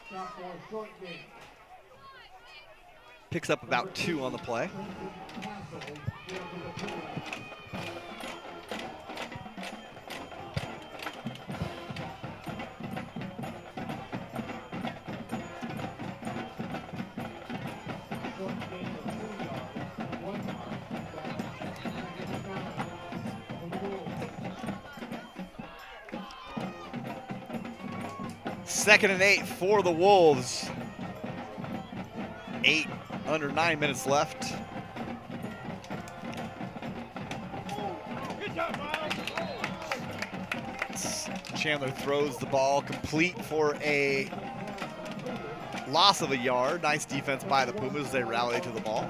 Sophomore short game. Picks up about 2 on the play. Second and 8 for the Wolves. 8 under 9 minutes left. Chandler throws the ball complete for a loss of a yard. Nice defense by the Pumas. They rally to the ball.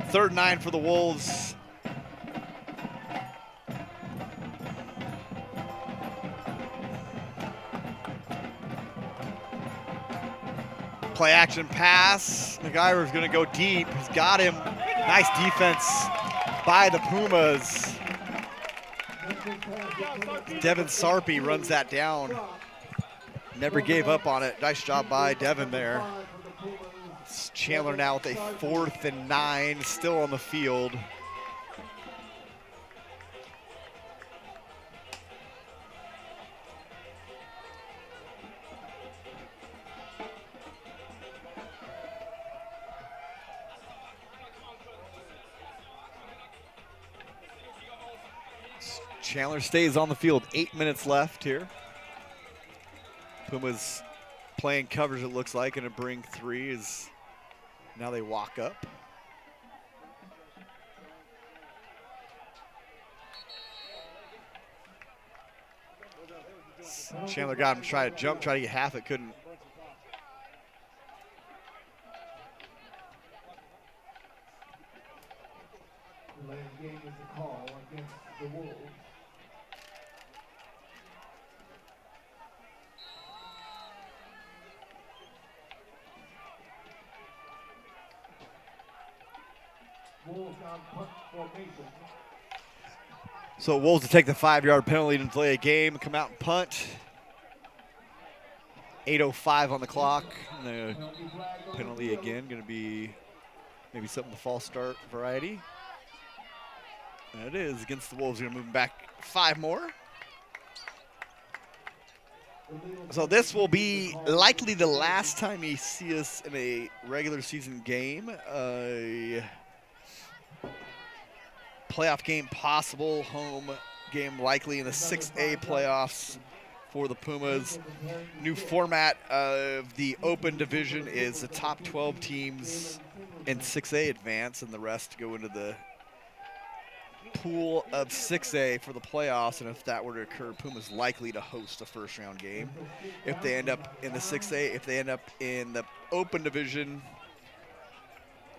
Third and 9 for the Wolves. Play action pass. McIver's going to go deep. He's got him. Nice defense by the Pumas. Devin Sarpy runs that down. Never gave up on it. Nice job by Devin there. It's Chandler now with a 4th and 9, still on the field. Chandler stays on the field. 8 minutes left here. Pumas playing coverage, it looks like, and a bring 3 is now they walk up. Chandler got him to try to jump, try to get half it, couldn't. Game is the call against the Wolves. Wolves on punt formation. So Wolves to take the 5-yard penalty to delay a game, come out and punt. 8:05 on the clock. And the penalty again, going to be maybe something the false start variety. And it is against the Wolves. Going to move them back 5 more. So this will be likely the last time you see us in a regular season game. Playoff game possible, home game likely in the 6A playoffs for the Pumas. New format of the open division is the top 12 teams in 6A advance and the rest go into the pool of 6A for the playoffs, and if that were to occur, Puma's likely to host a first-round game. If they end up in the 6A, if they end up in the open division,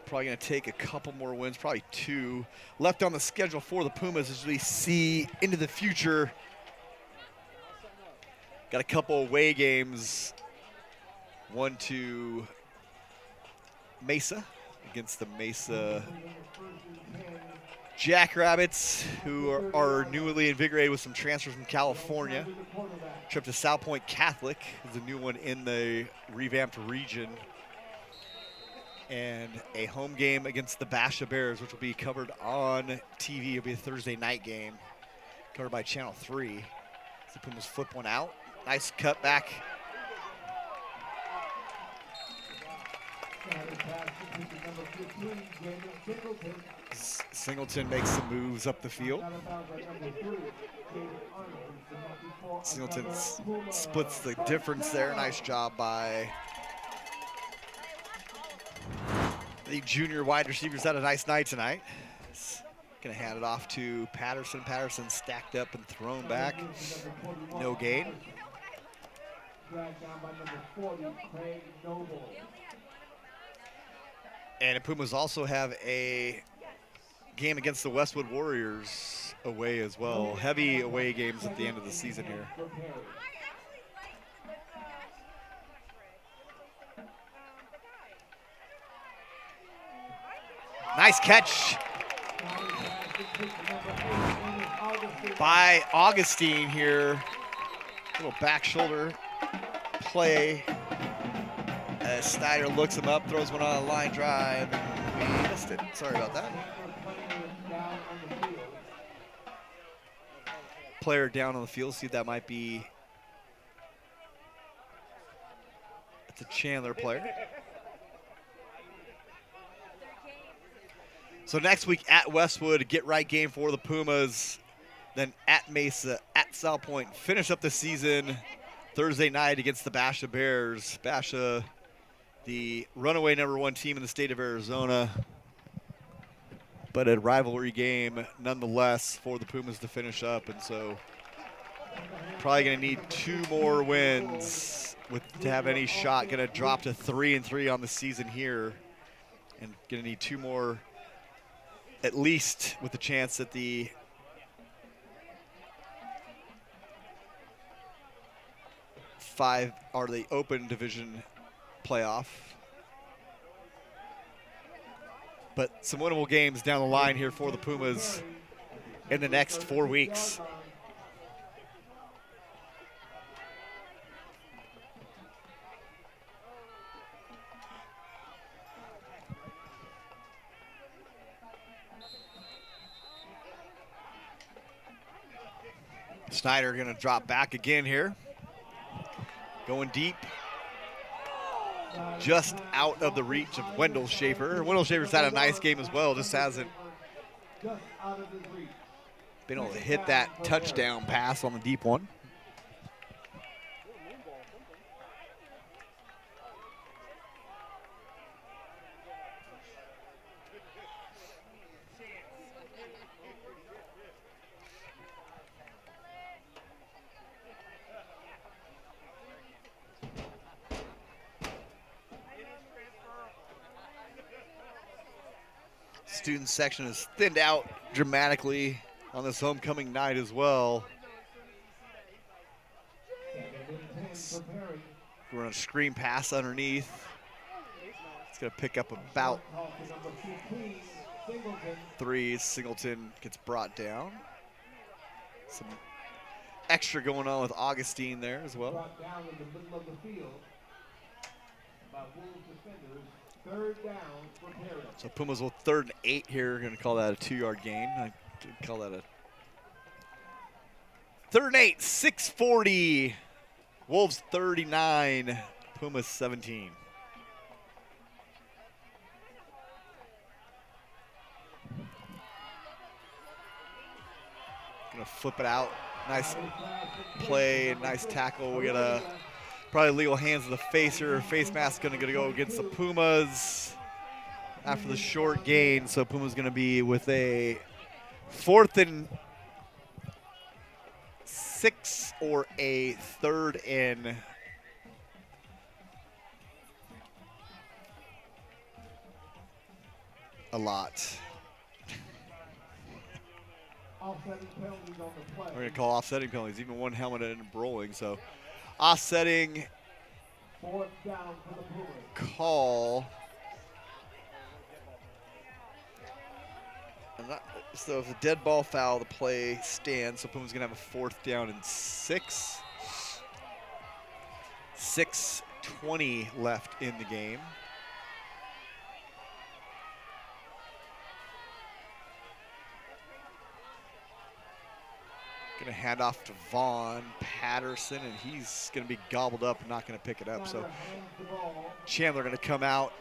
probably going to take a couple more wins, probably 2. Left on the schedule for the Pumas as we see into the future. Got a couple away games. One to Mesa against the Mesa Jackrabbits, who are newly invigorated with some transfers from California. Trip to South Point Catholic is a new one in the revamped region. And a home game against the Basha Bears, which will be covered on TV. It'll be a Thursday night game, covered by Channel 3. The Pumas flip one out. Nice cut back. Singleton makes some moves up the field. Singleton splits the difference there. Nice job by the junior wide receivers. Had a nice night tonight. Gonna hand it off to Patterson. Patterson stacked up and thrown back. No gain. And the Pumas also have a game against the Westwood Warriors away as well. Heavy away games at the end of the season here. Nice catch by Augustine here. Little back shoulder play as Snyder looks him up, throws one on a line drive, and we missed it. Sorry about that. Player down on the field. See if that might be. It's a Chandler player. So next week at Westwood, a get-right game for the Pumas. Then at Mesa, at South Point. Finish up the season Thursday night against the Basha Bears. Basha, the runaway #1 team in the state of Arizona. But a rivalry game nonetheless for the Pumas to finish up. And so probably going to need 2 more wins to have any shot. Going to drop to 3-3 on the season here. And going to need 2 more at least with the chance at the Open Division playoff. But some winnable games down the line here for the Pumas in the next 4 weeks. Snyder going to drop back again here. Going deep. Just out of the reach of Wendell Schaefer. Wendell Schaefer's had a nice game as well, just hasn't been able to hit that touchdown pass on the deep one. Student section is thinned out dramatically on this homecoming night as well. We're on a screen pass underneath. It's going to pick up about 3. Singleton gets brought down. Some extra going on with Augustine there as well. So Pumas will 3rd and 8 here. Going to call that a 2-yard gain. I could call that a 3rd and 8, 6:40. Wolves 39, Pumas 17. Going to flip it out. Nice play, nice tackle. We got a probably legal hands of the facer. Face mask going to go against the Pumas after the short gain. So Pumas going to be with a 4th and 6 or a 3rd and a lot. We're going to call offsetting penalties. Even one helmet ended up rolling. So offsetting call. So if a dead ball foul, the play stands. So Puma's going to have a 4th down and 6. 6:20 left in the game. Going to hand off to Vaughn Patterson, and he's going to be gobbled up and not going to pick it up. So Chandler going to come out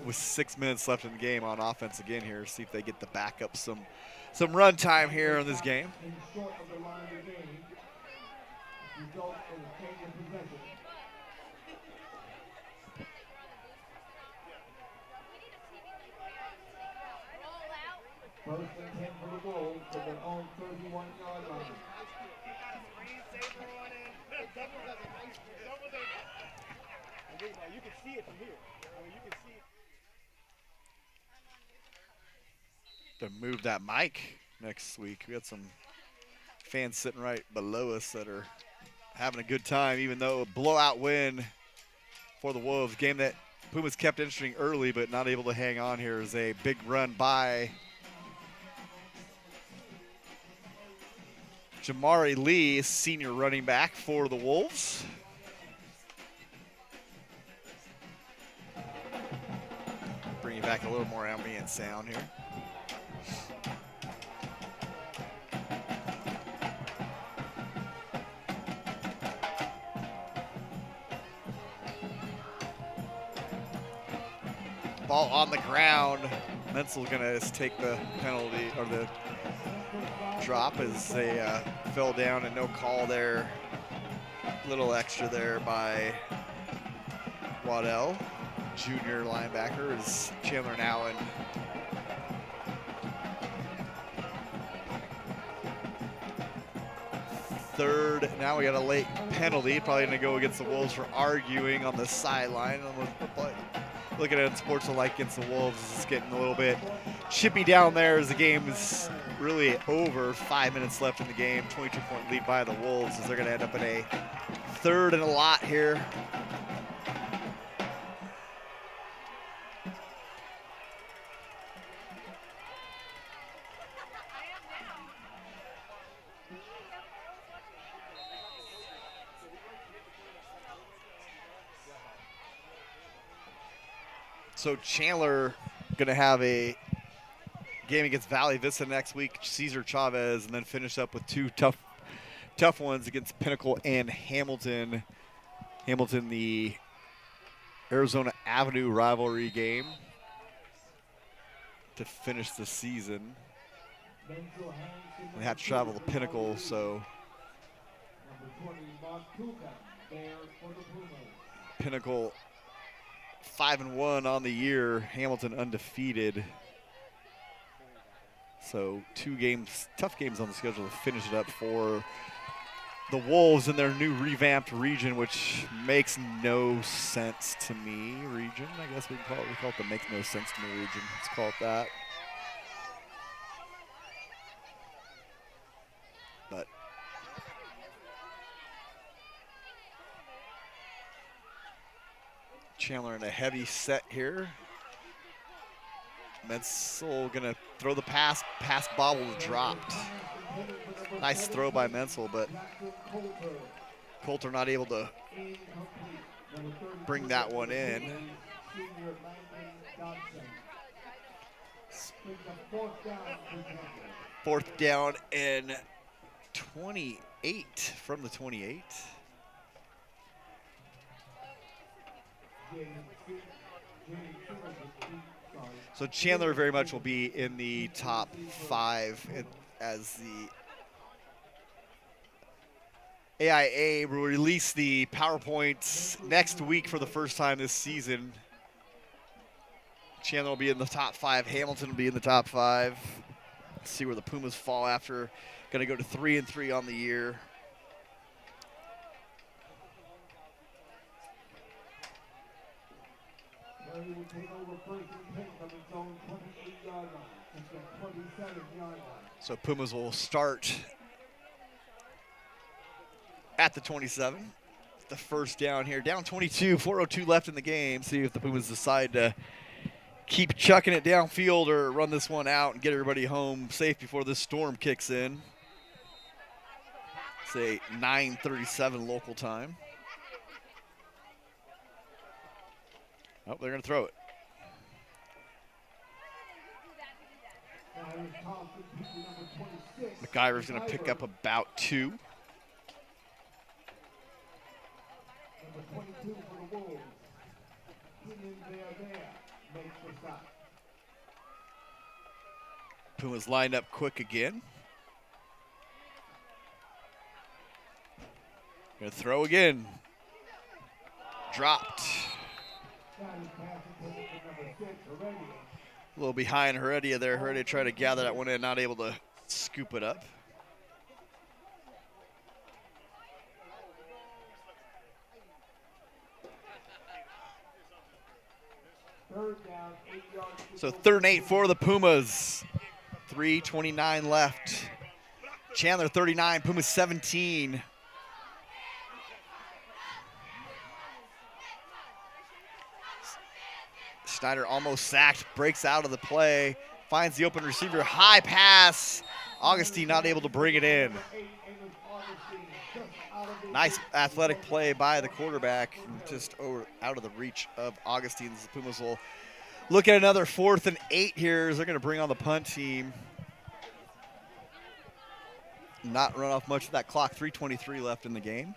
with 6 minutes left in the game on offense again here. See if they get the backup some run time here in this game. First and 10 for the Wolves to their own 31-yard line. You can see it from here. I mean, you can see it. To move that mic next week. We got some fans sitting right below us that are having a good time, even though a blowout win for the Wolves. Game that Pumas kept entering early, but not able to hang on here. Is a big run by Jamari Lee, senior running back for the Wolves. Bring you back a little more ambient sound here. Ball on the ground. Menzel gonna just take the penalty or the drop as they fell down and no call there. Little extra there by Waddell, junior linebacker, is Chandler now in third. Now we got a late penalty. Probably gonna go against the Wolves for arguing on the sideline. Looking at it in sports alike against the Wolves, it's getting a little bit chippy down there as the game is really over. 5 minutes left in the game. 22-point lead by the Wolves as they're going to end up in a third and a lot here. So Chandler going to have a game against Valley Vista next week, Cesar Chavez, and then finish up with two tough ones against Pinnacle and Hamilton. Hamilton, the Arizona Avenue rivalry game to finish the season. They have to travel to Pinnacle, so Pinnacle 5-1 on the year, Hamilton undefeated. So 2 games, tough games on the schedule to finish it up for the Wolves in their new revamped region, which makes no sense to me. Region, I guess we call it the makes no sense to me region. Let's call it that. But Chandler in a heavy set here. Menzel gonna throw the pass bobble dropped. Nice throw by Menzel, but Coulter not able to bring that one in. Fourth down and 28 from the 28. So Chandler very much will be in the top 5 as the AIA will release the PowerPoints next week for the first time this season. Chandler will be in the top 5. Hamilton will be in the top 5. Let's see where the Pumas fall after. Going to go to 3-3 on the year. So Pumas will start at the 27. The first down here. Down 22, 4:02 left in the game. See if the Pumas decide to keep chucking it downfield or run this one out and get everybody home safe before this storm kicks in. Say 9:37 local time. Oh, they're going to throw it. McIver's going to pick up about 2. Number 22 for the Wolves. Pumas lined up quick again. Going to throw again. Dropped. A little behind Heredia there. Heredia tried to gather that one in, not able to scoop it up. So 3rd and 8 for the Pumas. 3:29 left. Chandler 39, Pumas 17. Schneider almost sacked, breaks out of the play, finds the open receiver, high pass. Augustine not able to bring it in. Nice athletic play by the quarterback, just out of the reach of Augustine's. The Pumas will look at another 4th and 8 here as they're going to bring on the punt team. Not run off much of that clock, 3:23 left in the game.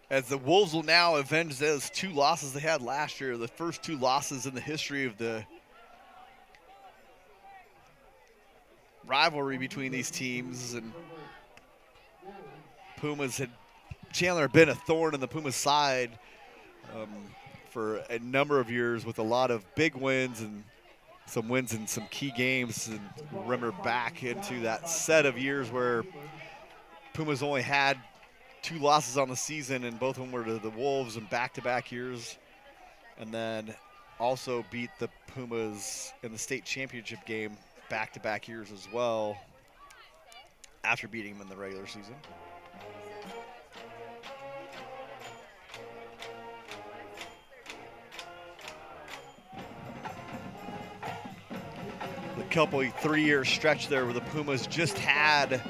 As the Wolves will now avenge those 2 losses they had last year, the first 2 losses in the history of the rivalry between these teams. And Chandler had been a thorn in the Pumas side for a number of years with a lot of big wins and some wins in some key games. And remember back into that set of years where Pumas only had 2 losses on the season, and both of them were to the Wolves in back-to-back years, and then also beat the Pumas in the state championship game back-to-back years as well after beating them in the regular season. The couple 3-year stretch there where the Pumas just had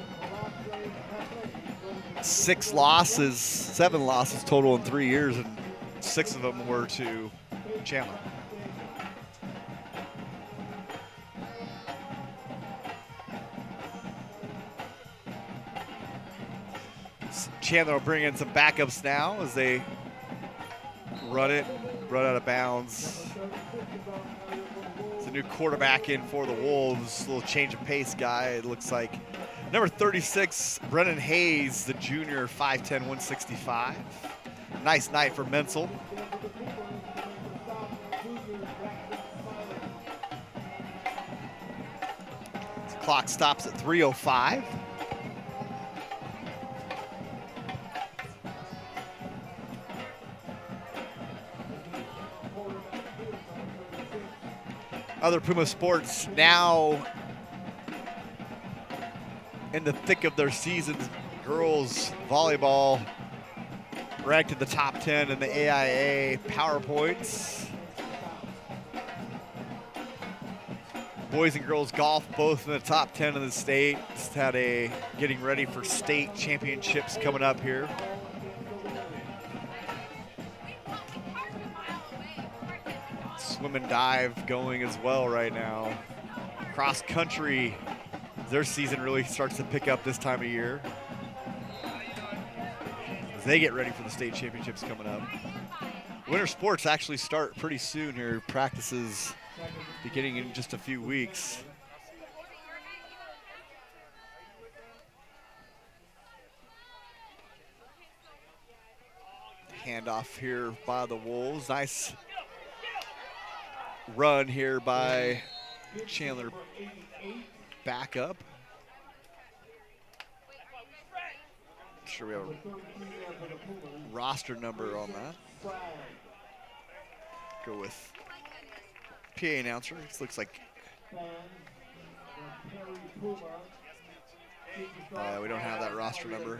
7 losses total in 3 years, and 6 of them were to Chandler. Chandler will bring in some backups now as they run out of bounds. It's a new quarterback in for the Wolves, a little change of pace guy, it looks like. Number 36, Brennan Hayes, the junior, 5'10", 165. Nice night for Menzel. The clock stops at 3:05. Other Puma sports now in the thick of their seasons. Girls volleyball ranked in the top 10 in the AIA PowerPoints. Boys and girls golf both in the top 10 in the state. Just had getting ready for state championships coming up here. Swim and dive going as well right now. Cross country, their season really starts to pick up this time of year as they get ready for the state championships coming up. Winter sports actually start pretty soon here. Practices beginning in just a few weeks. Handoff here by the Wolves. Nice run here by Chandler back up. Not sure we have a roster number on that. Go with PA announcer. This looks like we don't have that roster number.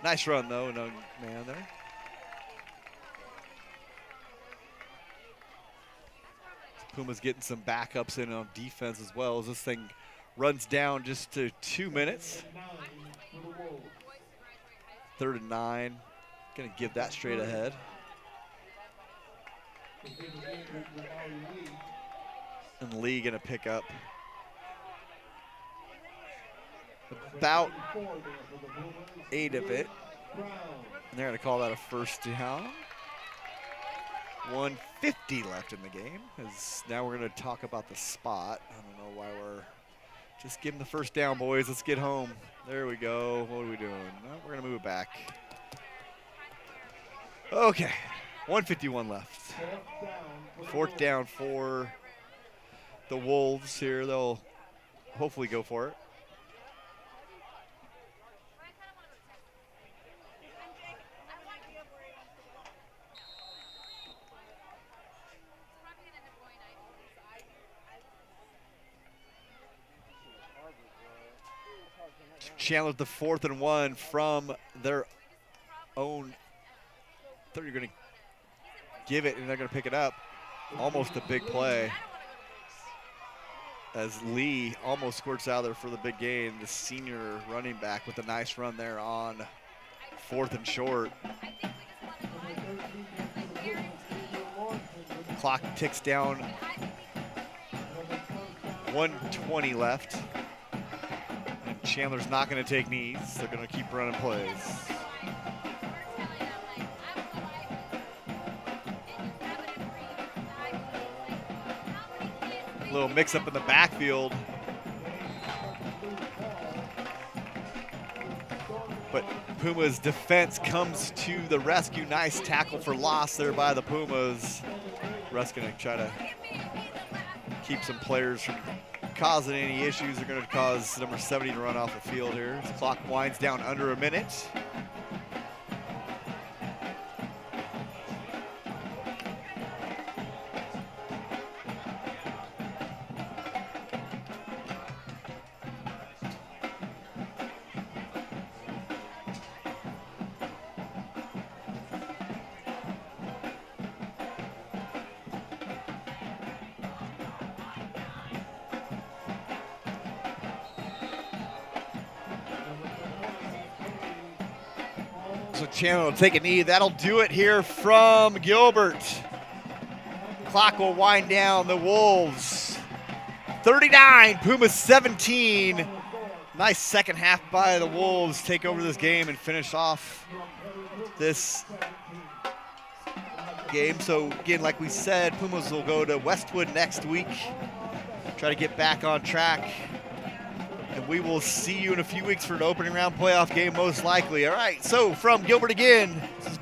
Nice run though, no man there. Puma's getting some backups in on defense as well as this thing runs down just to 2 minutes. 3rd and 9. Gonna give that straight ahead. And Lee gonna pick up about 8 of it. And they're gonna call that a first down. 1:50 left in the game. As now we're going to talk about the spot. I don't know why we're just giving the first down, boys. Let's get home. There we go. What are we doing? No, we're going to move it back. Okay, 1:51 left. 4th down for the Wolves here. They'll hopefully go for it. Chandler the 4th and 1 from their own. They're going to give it, and they're going to pick it up. Almost a big play, as Lee almost squirts out there for the big gain. The senior running back with a nice run there on 4th and short. Clock ticks down. 1:20 left. And Chandler's not going to take knees. They're going to keep running plays. Little mix up in the backfield. But Puma's defense comes to the rescue. Nice tackle for loss there by the Pumas. Russ gonna try to keep some players from causing any issues. They're gonna cause number 70 to run off the field here. The clock winds down under a minute. So Chandler will take a knee. That'll do it here from Gilbert. Clock will wind down. The Wolves 39, Pumas 17. Nice second half by the Wolves. Take over this game and finish off this game. So again, like we said, Pumas will go to Westwood next week. Try to get back on track. And we will see you in a few weeks for an opening round playoff game, most likely. All right, so from Gilbert again,